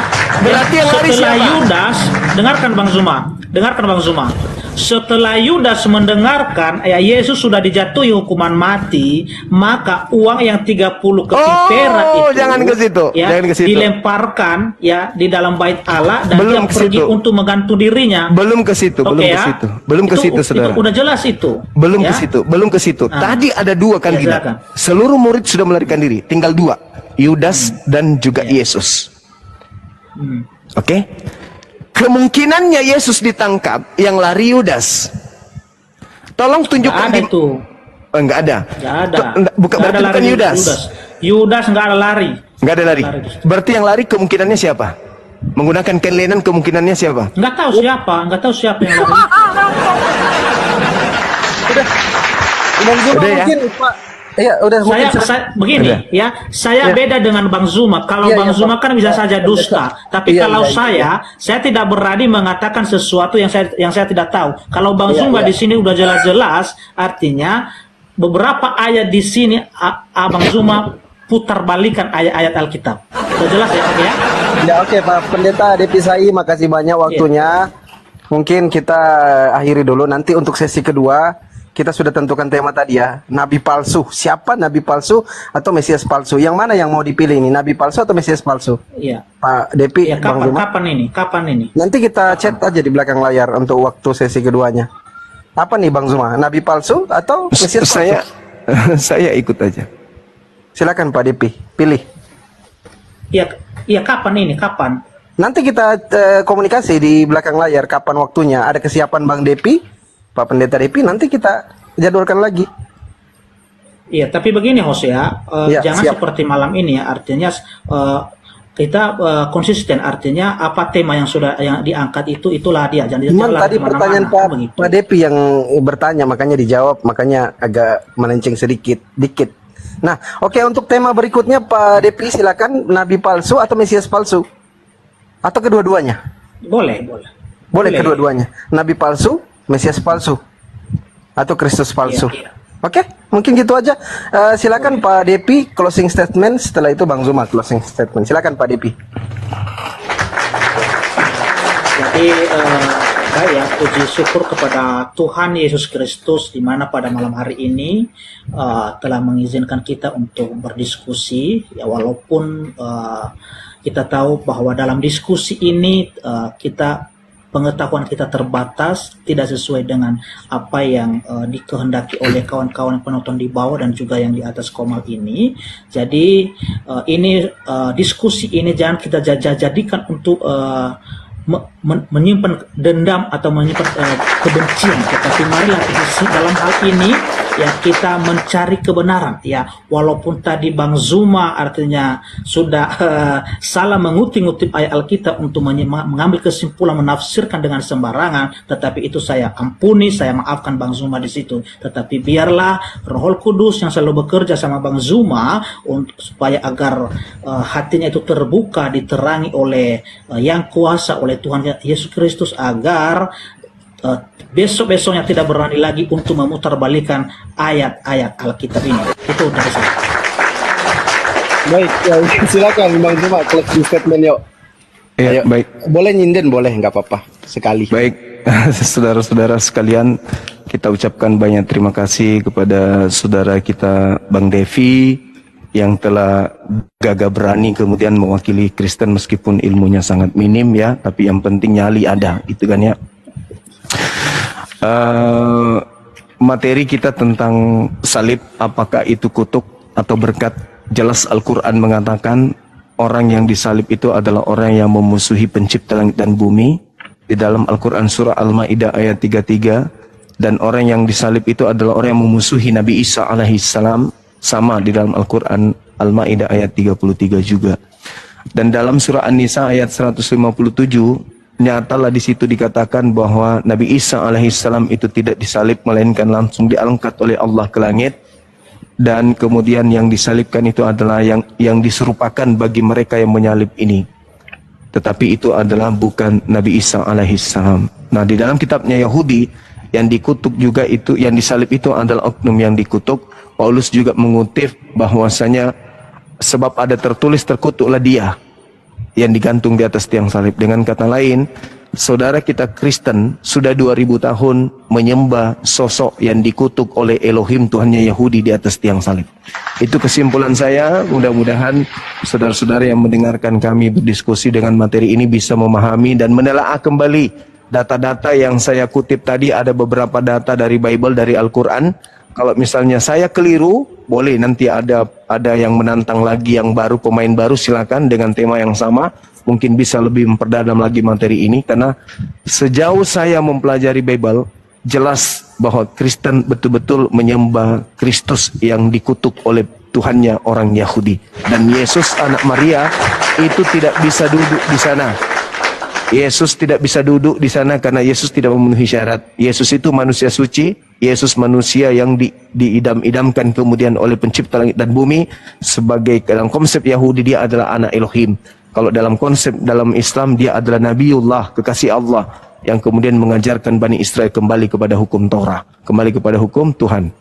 Yudas. Dengarkan Bang Zuma. Setelah Yudas mendengarkan Yesus sudah dijatuhi hukuman mati, maka uang yang 30 keping perak itu jangan ke situ. Dilemparkan di dalam bait Allah dan dia pergi untuk menggantung dirinya. Belum ke situ, Saudara. Udah jelas itu. Belum ke situ. Tadi ada dua kandidat. Seluruh murid sudah melarikan diri, tinggal dua, Yudas dan juga Yesus. Oke? Kemungkinannya Yesus ditangkap, yang lari Yudas. Tolong tunjukkan itu. Enggak ada. Bukan Yudas. Yudas enggak ada lari. Berarti yang lari kemungkinannya siapa? Menggunakan kain lenan kemungkinannya siapa? Enggak tahu siapa yang lari. Udah ya. Saya beda dengan Bang Zuma. Kalau Bang Zuma kan bisa saja dusta, tapi kalau saya tidak berani mengatakan sesuatu yang saya tidak tahu. Kalau Bang Zuma di sini udah jelas-jelas, artinya beberapa ayat di sini Abang Zuma putar balikan ayat-ayat Alkitab. Udah jelas ya? Oke Pak Pendeta Depi Sai, makasih banyak waktunya. Mungkin kita akhiri dulu, nanti untuk sesi kedua kita sudah tentukan tema tadi ya, nabi palsu. Siapa nabi palsu atau Mesias palsu? Yang mana yang mau dipilih ini, nabi palsu atau Mesias palsu? Iya. Pak Depi, kapan ini? Nanti kita chat aja di belakang layar untuk waktu sesi keduanya. Apa nih Bang Zuma, nabi palsu atau Mesias palsu? Saya ikut aja. Silakan Pak Depi, pilih. Iya, kapan? Nanti kita komunikasi di belakang layar kapan waktunya. Ada kesiapan Bang Depi, Pak Pendeta Depi, nanti kita jadwalkan lagi. Iya, tapi begini Hosea, jangan seperti malam ini ya. Artinya kita konsisten, artinya apa tema yang diangkat itulah dia. Jangan tadi pertanyaan Pak Depi yang bertanya, makanya dijawab, makanya agak melenceng dikit. Nah, oke, untuk tema berikutnya Pak Depi silakan, nabi palsu atau Mesias palsu? Atau kedua-duanya? Boleh kedua-duanya. Nabi palsu, Mesias palsu, atau Kristus palsu. Oke, mungkin gitu aja. Silakan Pak Depi closing statement. Setelah itu Bang Zuma closing statement. Silakan Pak Depi. Jadi Baik ya, puji syukur kepada Tuhan Yesus Kristus di mana pada malam hari ini telah mengizinkan kita untuk berdiskusi ya, walaupun kita tahu bahwa dalam diskusi ini pengetahuan kita terbatas, tidak sesuai dengan apa yang dikehendaki oleh kawan-kawan penonton di bawah dan juga yang di atas komal ini. Jadi diskusi ini jangan kita jadikan untuk menyimpan dendam atau menyimpan kebencian, tetapi marilah dalam hal ini ya kita mencari kebenaran ya, walaupun tadi Bang Zuma artinya sudah salah mengutip ayat Alkitab untuk mengambil kesimpulan menafsirkan dengan sembarangan, tetapi itu saya ampuni, saya maafkan Bang Zuma di situ. Tetapi biarlah Roh Kudus yang selalu bekerja sama Bang Zuma supaya agar hatinya itu terbuka, diterangi oleh yang kuasa, oleh Tuhan Yesus Kristus, agar besok-besoknya tidak berani lagi untuk memutarbalikkan ayat-ayat Alkitab ini. Itu dari saya. Baik, ya, silakan Bang Zuma closing statement yuk. Ya, ayo. Baik. Boleh nyinden, boleh, nggak apa-apa sekali. Baik, saudara-saudara sekalian, kita ucapkan banyak terima kasih kepada saudara kita Bang Devi yang telah gagah berani kemudian mewakili Kristen meskipun ilmunya sangat minim ya, tapi yang penting nyali ada, itu kan ya. Materi kita tentang salib, apakah itu kutuk atau berkat? Jelas Al-Quran mengatakan orang yang disalib itu adalah orang yang memusuhi pencipta langit dan bumi. Di dalam Al-Quran surah Al-Ma'idah ayat 33. Dan orang yang disalib itu adalah orang yang memusuhi Nabi Isa alaihissalam, sama di dalam Al-Quran Al-Ma'idah ayat 33 juga. Dan dalam surah An-Nisa ayat 157, nyatalah di situ dikatakan bahwa Nabi Isa alaihissalam itu tidak disalib, melainkan langsung diangkat oleh Allah ke langit. Dan kemudian yang disalibkan itu adalah yang diserupakan bagi mereka yang menyalib ini. Tetapi itu adalah bukan Nabi Isa alaihissalam. Nah, di dalam kitabnya Yahudi yang dikutuk juga itu, yang disalib itu adalah oknum yang dikutuk. Paulus juga mengutip bahwasanya sebab ada tertulis terkutuklah dia yang digantung di atas tiang salib. Dengan kata lain, saudara kita Kristen sudah 2000 tahun menyembah sosok yang dikutuk oleh Elohim Tuhannya Yahudi di atas tiang salib. Itu kesimpulan saya. Mudah-mudahan saudara-saudara yang mendengarkan kami berdiskusi dengan materi ini bisa memahami dan menelaah kembali data-data yang saya kutip tadi. Ada beberapa data dari Bible, dari Al-Quran. Kalau misalnya saya keliru, boleh nanti ada yang menantang lagi, yang baru, pemain baru, silakan dengan tema yang sama. Mungkin bisa lebih memperdalam lagi materi ini, karena sejauh saya mempelajari Bible, jelas bahwa Kristen betul-betul menyembah Kristus yang dikutuk oleh Tuhannya orang Yahudi. Dan Yesus anak Maria itu tidak bisa duduk di sana. Yesus tidak bisa duduk di sana karena Yesus tidak memenuhi syarat. Yesus itu manusia suci, Yesus manusia yang diidam-idamkan kemudian oleh pencipta langit dan bumi. Sebagai dalam konsep Yahudi dia adalah anak Elohim. Kalau dalam konsep dalam Islam dia adalah Nabiullah, kekasih Allah, yang kemudian mengajarkan Bani Israel kembali kepada hukum Torah, kembali kepada hukum Tuhan.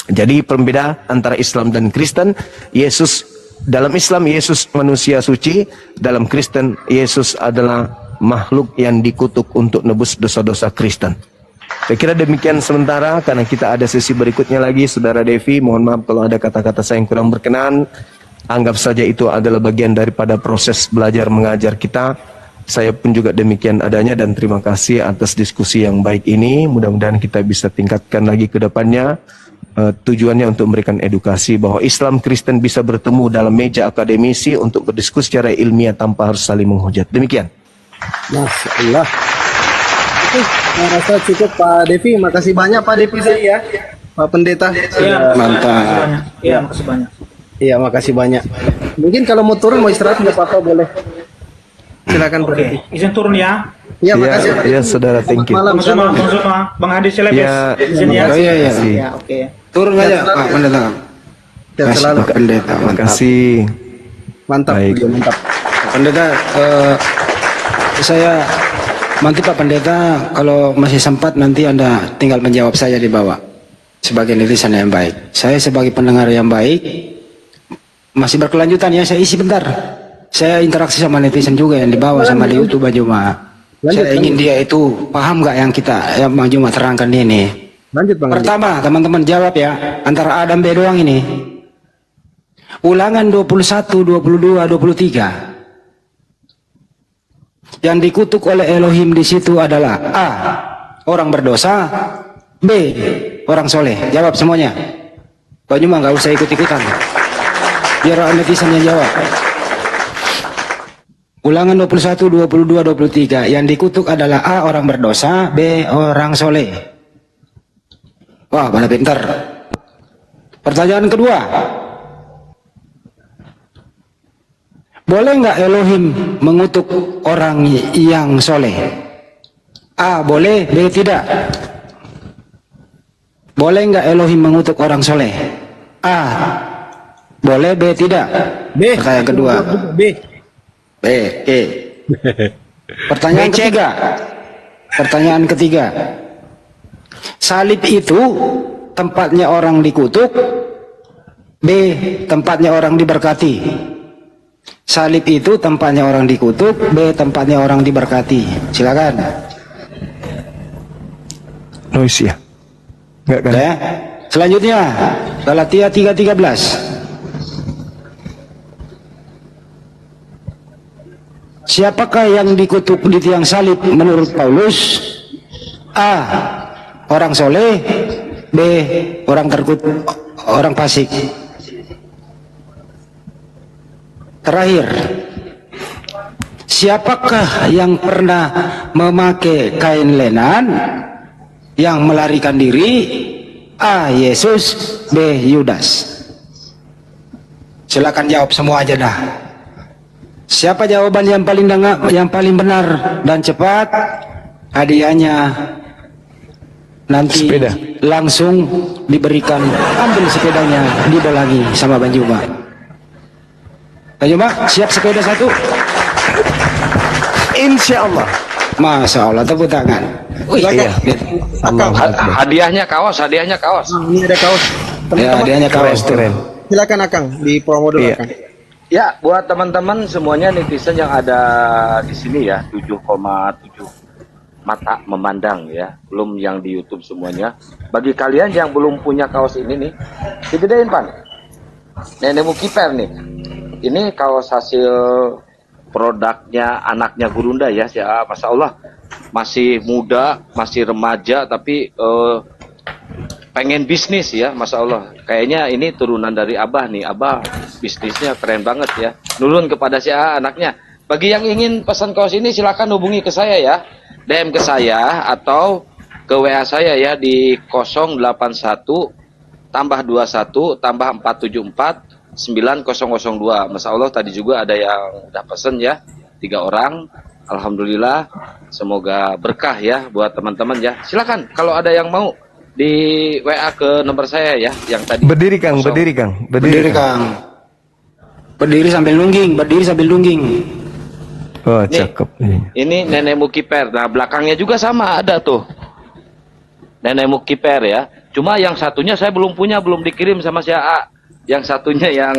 Jadi perbedaan antara Islam dan Kristen, Yesus dalam Islam Yesus manusia suci, dalam Kristen Yesus adalah makhluk yang dikutuk untuk nebus dosa-dosa Kristen. Saya kira demikian sementara, karena kita ada sesi berikutnya lagi. Saudara Devi, mohon maaf kalau ada kata-kata saya yang kurang berkenan. Anggap saja itu adalah bagian daripada proses belajar mengajar kita. Saya pun juga demikian adanya, dan terima kasih atas diskusi yang baik ini. Mudah-mudahan kita bisa tingkatkan lagi ke depannya. Tujuannya untuk memberikan edukasi bahwa Islam Kristen bisa bertemu dalam meja akademisi untuk berdiskusi secara ilmiah tanpa harus saling menghujat. Demikian. Masya Allah. Oke, saya rasa cukup Pak Devi. Makasih banyak Pak Devi ya, Pak Pendeta. Ya, mantap. Iya, makasih banyak. Iya, makasih banyak. Mungkin kalau mau turun, mau istirahat nggak apa-apa, boleh. Silakan Pak Devi. Izin turun ya. Iya, makasih. Ya, saudara, thank you. Malam, Bang Hadi Selebes. Ya, Izin ya. Oh, iya. Ya, oke. Turun aja Pak Pendeta. Ya, selalu Pak Pendeta. Terima kasih. Mantap, Baik. mantap. Pak Pendeta, saya nanti Pak Pendeta kalau masih sempat nanti Anda tinggal menjawab saya di bawah sebagai netizen yang baik. Saya sebagai pendengar yang baik masih berkelanjutan ya, saya isi bentar. Saya interaksi sama netizen juga yang di bawah sama di YouTube aja Pak. Saya ingin dia itu paham nggak yang Bang Juma terangkan ini. Lanjut Bang. Pertama, teman-teman jawab ya, antara A dan B doang ini. Ulangan 21, 22, 23. Yang dikutuk oleh Elohim di situ adalah A, orang berdosa, B, orang soleh. Jawab semuanya. Bang Juma nggak usah ikut-ikutan. Biar netizen yang jawab. Ulangan 21, 22, 23. Yang dikutuk adalah A, orang berdosa, B, orang soleh. Wah, pada pintar. Pertanyaan kedua. Boleh nggak Elohim mengutuk orang yang soleh? A, boleh, B, tidak. Boleh nggak Elohim mengutuk orang soleh? A, boleh, B, tidak. B. Pertanyaan kedua. B. B. Pertanyaan ketiga. Pertanyaan ketiga. Salib itu tempatnya orang dikutuk, B, tempatnya orang diberkati. Salib itu tempatnya orang dikutuk, B, tempatnya orang diberkati. Silakan. Noise ya? Enggak kan? Ya. Selanjutnya, Galatia 3:13. Siapakah yang dikutuk di tiang salib menurut Paulus? A, orang soleh, B, orang terkutuk, orang fasik. Terakhir, siapakah yang pernah memakai kain lenan yang melarikan diri? A, Yesus, B, Yudas. Silakan jawab semua aja dah. Siapa jawaban yang paling benar dan cepat, hadiahnya nanti sepeda. Langsung diberikan. Ambil sepedanya, dibolangi sama Bang Juma. Bang Juma, siap sepeda satu? Insya Allah. Masya Allah, tepuk tangan. Iya. Hadiahnya kaos. Ini ada kaos. Ya, hadiahnya kaos tuh. Silakan Akang, di promo dulu Akang. Ya, buat teman-teman semuanya netizen yang ada di sini ya, 7,7 mata memandang ya, belum yang di YouTube semuanya. Bagi kalian yang belum punya kaos ini nih, digedein Pan. Nenek Mukiper nih. Ini kaos hasil produknya anaknya Gurunda ya, Masya Allah. Masih muda, masih remaja, tapi pengen bisnis ya, Masya Allah. Kayaknya ini turunan dari Abah nih. Abah bisnisnya keren banget ya. Nurun kepada si A anaknya. Bagi yang ingin pesan kaos ini silakan hubungi ke saya ya. DM ke saya atau ke WA saya ya di 081 tambah 21 tambah 474 9002. Masya Allah tadi juga ada yang udah pesen ya. 3 orang. Alhamdulillah. Semoga berkah ya buat teman-teman ya. Silakan kalau ada yang mau di WA ke nomor saya ya yang tadi. Berdiri Kang. Berdiri sambil nungging, Oh, cakep. Ini Nenek Mukiper. Nah, belakangnya juga sama ada tuh. Nenek Mukiper ya. Cuma yang satunya saya belum punya, belum dikirim sama si AA. Yang satunya yang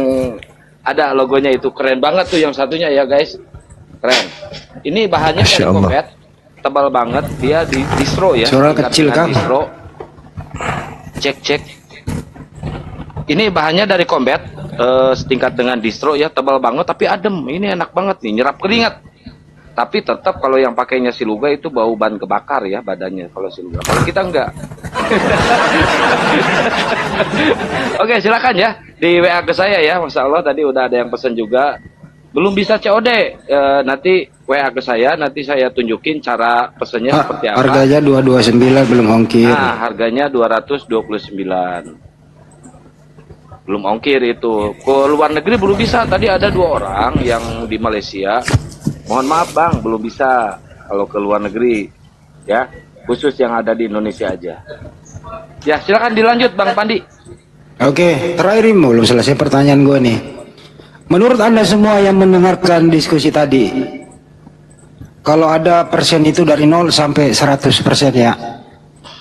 ada logonya itu keren banget tuh yang satunya ya, guys. Keren. Ini bahannya dari kompet, tebal banget, dia di distro ya. Suara kecil kan? Distro. Cek. Ini bahannya dari Combat, setingkat dengan distro ya, tebal banget tapi adem. Ini enak banget nih, nyerap keringat. Tapi tetap kalau yang pakainya Siluga itu bau ban kebakar ya badannya kalau Siluga. Kalau kita enggak. Oke, silakan ya di WA ke saya ya. Masya Allah tadi udah ada yang pesan juga. Belum bisa COD, nanti WA ke saya, nanti saya tunjukin cara pesennya seperti apa. Harganya 229 belum ongkir. Nah, harganya 229. Belum ongkir itu. Ke luar negeri belum bisa. Tadi ada 2 orang yang di Malaysia. Mohon maaf Bang, belum bisa kalau ke luar negeri. Ya, khusus yang ada di Indonesia aja. Ya, silakan dilanjut Bang Pandi. Oke, terakhir belum selesai pertanyaan gue nih. Menurut Anda semua yang mendengarkan diskusi tadi, kalau ada persen itu dari 0 sampai 100% ya.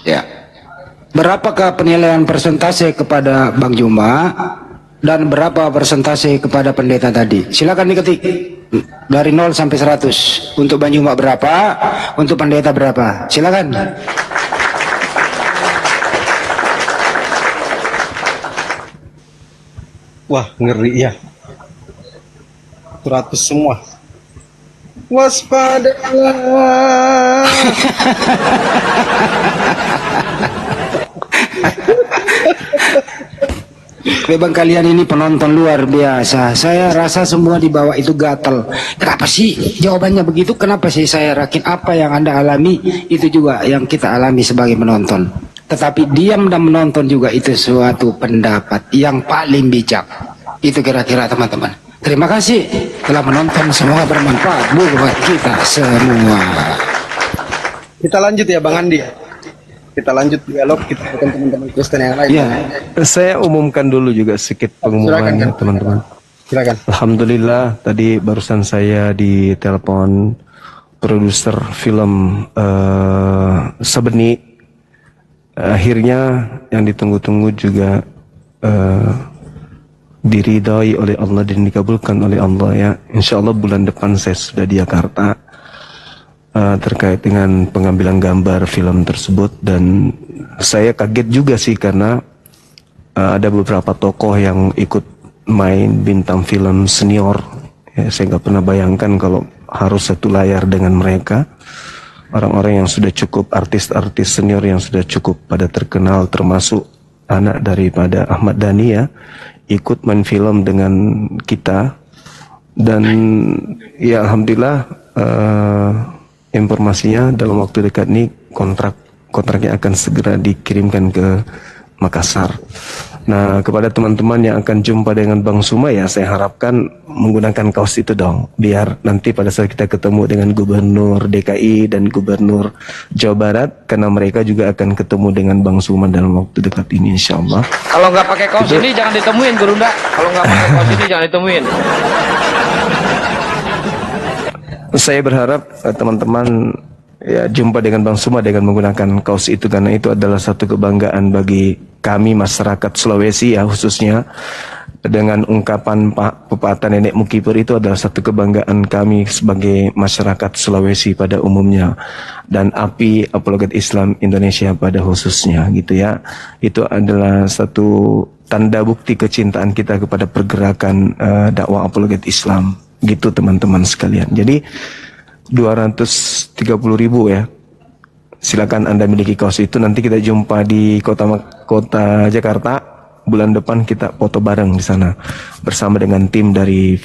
Ya. Berapakah penilaian persentase kepada Bang Juma dan berapa persentase kepada pendeta tadi? Silakan diketik. dari 0 sampai 100. Untuk Banjuma berapa? Untuk pendeta berapa? Silakan. Wah, ngeri ya. 100 semua. Waspadalah. Memang kalian ini penonton luar biasa. Saya rasa semua di bawah itu gatal. Kenapa sih jawabannya begitu? Kenapa sih saya yakin apa yang Anda alami itu juga yang kita alami sebagai penonton. Tetapi diam dan menonton juga itu suatu pendapat yang paling bijak. Itu kira-kira teman-teman. Terima kasih telah menonton, semoga bermanfaat buat kita semua. Kita lanjut ya Bang Andi. Kita lanjut dialog kita dengan teman-teman Kristen yang lain. Ya, saya umumkan dulu juga sedikit pengumumannya teman-teman. Silakan. Alhamdulillah tadi barusan saya ditelepon produser film Sabeni. Akhirnya yang ditunggu-tunggu juga diridai oleh Allah dan dikabulkan oleh Allah ya. Insya Allah bulan depan saya sudah di Jakarta terkait dengan pengambilan gambar film tersebut, dan saya kaget juga sih karena ada beberapa tokoh yang ikut main bintang film senior ya. Saya nggak pernah bayangkan kalau harus satu layar dengan mereka. Orang-orang yang sudah cukup, artis-artis senior yang sudah cukup pada terkenal, termasuk anak daripada Ahmad Dhani ya, ikut main film dengan kita. Dan ya alhamdulillah informasinya dalam waktu dekat ini kontraknya akan segera dikirimkan ke Makassar. Nah, kepada teman-teman yang akan jumpa dengan Bang Suma ya, saya harapkan menggunakan kaos itu dong, biar nanti pada saat kita ketemu dengan Gubernur DKI dan Gubernur Jawa Barat, karena mereka juga akan ketemu dengan Bang Suma dalam waktu dekat ini insya Allah. Kalau nggak pakai kaos ini jangan ditemuin Gurunda. Kalau nggak pakai kaos ini jangan ditemuin. Saya berharap teman-teman ya jumpa dengan Bang Suma dengan menggunakan kaos itu, karena itu adalah satu kebanggaan bagi kami masyarakat Sulawesi ya, khususnya dengan ungkapan pepatah nenek Mukipur itu adalah satu kebanggaan kami sebagai masyarakat Sulawesi pada umumnya, dan API Apologet Islam Indonesia pada khususnya gitu ya. Itu adalah satu tanda bukti kecintaan kita kepada pergerakan dakwah Apologet Islam gitu teman-teman sekalian. Jadi 230.000 ya. Silakan Anda miliki kaos itu. Nanti kita jumpa di kota Jakarta. Bulan depan kita foto bareng di sana bersama dengan tim dari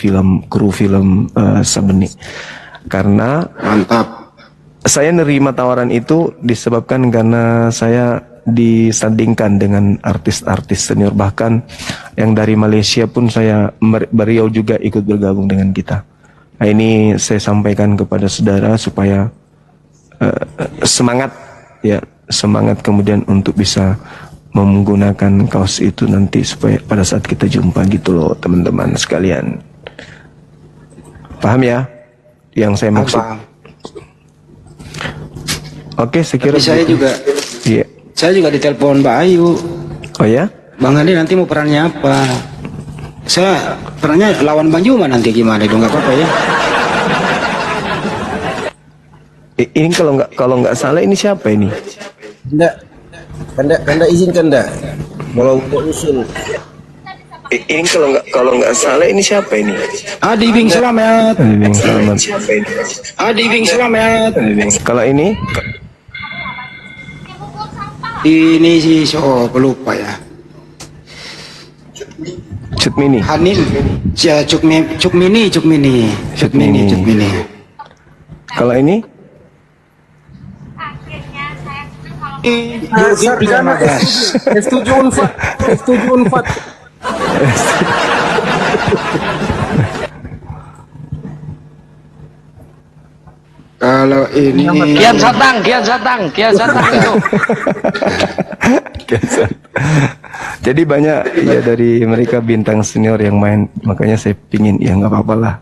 kru film Sabeni. Karena Mantap. saya nerima tawaran itu disebabkan karena saya disandingkan dengan artis-artis senior, bahkan yang dari Malaysia pun beliau juga ikut bergabung dengan kita. Nah, ini saya sampaikan kepada saudara supaya semangat kemudian untuk bisa menggunakan kaos itu nanti supaya pada saat kita jumpa gitu loh teman-teman sekalian. Paham ya yang saya maksud? Paham. Oke, saya kira saya juga. Iya. Saya juga ditelepon Mbak Ayu. Oh ya? Bang Andi nanti mau perannya apa? Saya perannya lawan Banjuma nanti gimana dong, nggak apa-apa ya? Ini kalau nggak salah ini siapa ini? Kanda izinkan enggak? Kalau untuk usul. Ini kalau nggak salah ini siapa ini? Adi Bing Selamat. Adi Bing Selamat. Adi Bing Selamat. Kalau ini sih pelupa ya. Cut Mini. Hanin. Ya Cuk Mini. Kalau ini? Setuju Unfat. Kalau ini Kian Satang itu. Jadi banyak ya dari mereka bintang senior yang main, makanya saya pingin ya nggak apa-apa lah.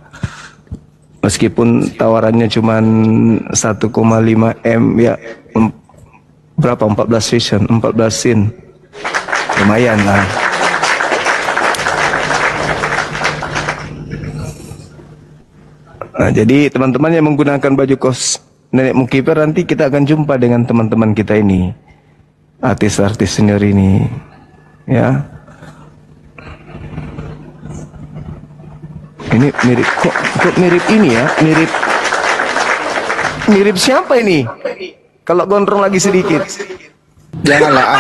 Meskipun tawarannya cuma 1,5 M ya, berapa 14 vision, 14 scene, lumayan lah. Jadi teman-teman yang menggunakan baju kos Nenek Mukiper, nanti kita akan jumpa dengan teman-teman kita ini, artis-artis senior ini, ya. Ini mirip, kok mirip ini ya, mirip siapa ini? Kalau gondrong lagi sedikit. Janganlah.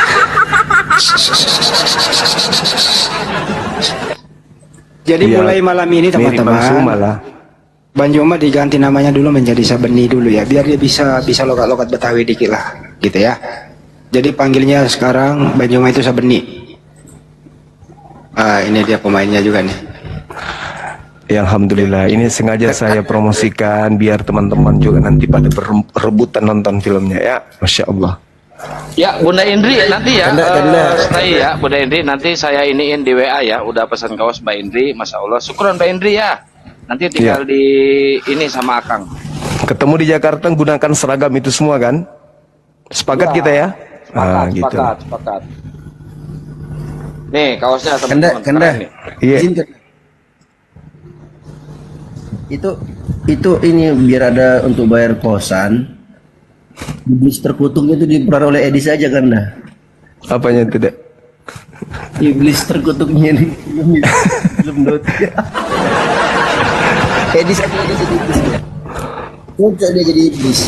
Jadi Ya, mulai malam ini mirip Bang Suma teman-teman, lah. Bang Joma diganti namanya dulu menjadi Sabeni dulu ya, biar dia bisa logat-logat Betawi dikit lah, gitu ya. Jadi panggilnya sekarang Bang Joma itu Sabeni. Ini dia pemainnya juga nih. Ya, alhamdulillah, ini sengaja saya promosikan biar teman-teman juga nanti pada berebutan nonton filmnya ya. Masya Allah. Ya, Bunda Indri nanti ya, Kanda. stay ya, Bunda Indri, nanti saya iniin di WA ya, udah pesan kaos Mbak Indri, Masya Allah, syukuran Mbak Indri ya, nanti tinggal di ini sama Akang. Ketemu di Jakarta gunakan seragam itu semua kan? Sepakat Ya, kita ya? sepakat, sepakat. Nih kaosnya teman-teman. Kanda. Keren nih. Iya. Izinkan. Itu ini biar ada untuk bayar kosan. Iblis terkutuknya itu diperan oleh Edi saja kan dah. Apanya tidak? Iblis terkutuknya di film Doti. Edi saja jadi iblis. Kocok dia jadi iblis.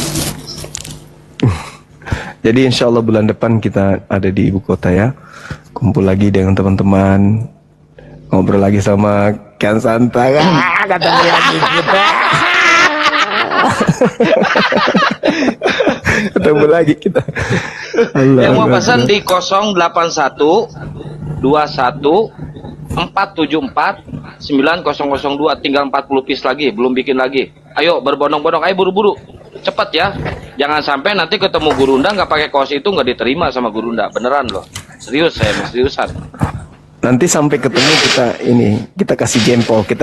Jadi insya Allah bulan depan kita ada di ibu kota ya. Kumpul lagi dengan teman-teman. Ngobrol lagi sama Kian Santang. Katanya lagi kita. Ketemu lagi kita. Yang mau pesan di 081 21 474 9002, tinggal 40 piece lagi, belum bikin lagi. Ayo berbondong-bondong, ayo buru-buru, cepat ya. Jangan sampai nanti ketemu Gurunda nggak pakai kaos itu, nggak diterima sama Gurunda, beneran loh. Serius saya, seriusan. Nanti sampai ketemu kita kasih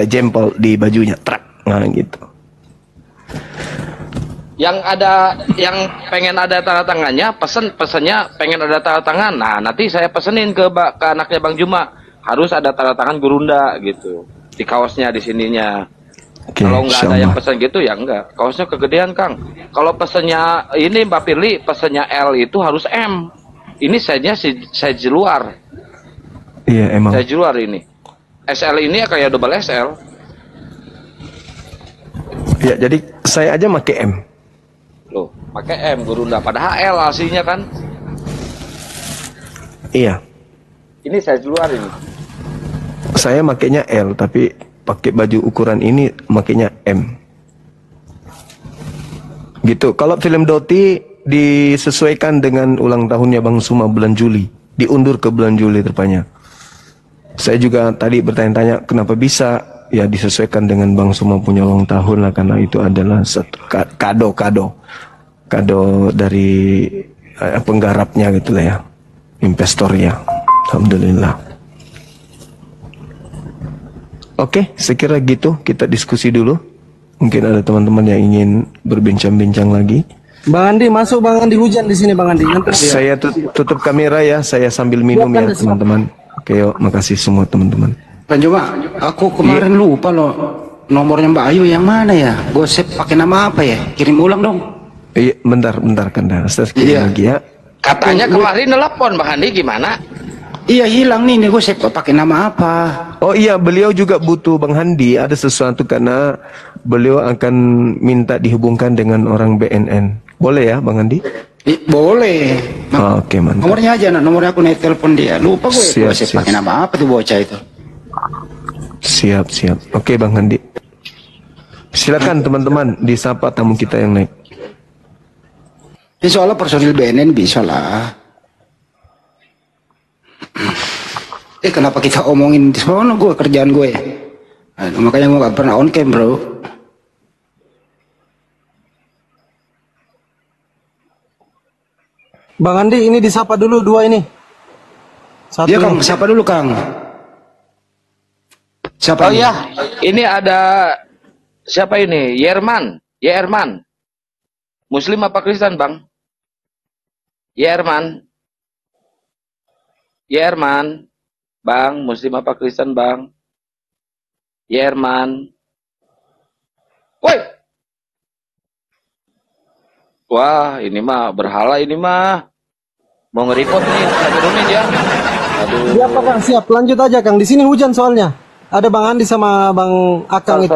jempol di bajunya, trak, nah gitu. Yang pengen ada tanda tangannya, pesennya pengen ada tanda tangan. Nah, nanti saya pesenin ke anaknya Bang Juma, harus ada tanda tangan Gurunda gitu di kaosnya, di sininya. Oke, Kalau nggak ada yang insyaallah. pesen gitu ya enggak. Kaosnya kegedean Kang. Kalau pesennya ini Mbak Pirli, pesennya L itu harus M. Ini size luar. Iya emang. Size luar ini. SL ini kayak double SL. Ya jadi saya aja pakai M. Loh, pakai M Gurunda, padahal L aslinya kan. Iya. Ini size luar ini. Saya makainya L tapi pakai baju ukuran ini makainya M. Gitu. Kalau film Doti disesuaikan dengan ulang tahunnya Bang Suma bulan Juli, diundur ke bulan Juli rupanya. Saya juga tadi bertanya-tanya kenapa bisa, ya disesuaikan dengan Bang Suma punya ulang tahun lah, karena itu adalah satu kado dari penggarapnya gitu lah ya, investornya. Alhamdulillah. Oke, saya kira gitu, kita diskusi dulu. Mungkin ada teman-teman yang ingin berbincang-bincang lagi. Bang Andi masuk, Bang Andi hujan di sini Bang Andi. Nanti dia. Saya tutup kamera ya, saya sambil minum ya teman-teman. Oke, yuk, makasih semua teman-teman. Bang Joma, aku kemarin lupa loh nomornya Mbak Ayu yang mana ya? Gue save pakai nama apa ya? Kirim ulang dong. Iya, bentar Kanda. Saya kirim lagi ya. Katanya kemarin nelpon Bang Andi, gimana? Iya hilang nih gue save pakai nama apa? Oh iya, beliau juga butuh Bang Handi, ada sesuatu karena beliau akan minta dihubungkan dengan orang BNN. Boleh ya Bang Handi? Boleh. Oke, mantap. Nomornya aja, nomornya aku naik telepon dia. Lupa gue save pakai nama apa tuh bocah itu. Siap. Oke Bang Handi. Silakan teman-teman disapa tamu kita yang naik. Ini soalnya personil BNN bisa lah. Kenapa kita omongin di sana gue kerjaan gue? Makanya gue gak pernah on cam bro. Bang Andi ini disapa dulu dua ini. Satu. Iya Kang, siapa dulu Kang? Siapa? Oh iya, ini ada siapa ini? Yerman. Muslim apa Kristen Bang? Yerman, Bang, Muslim apa Kristen Bang? Yerman. Woi. Wah, ini mah berhala ini mah. Mau nge-report nih, saya turunin ya. Aduh. Siap Kang, siap. Lanjut aja Kang. Di sini hujan soalnya. Ada Bang Andi sama Bang Akang itu.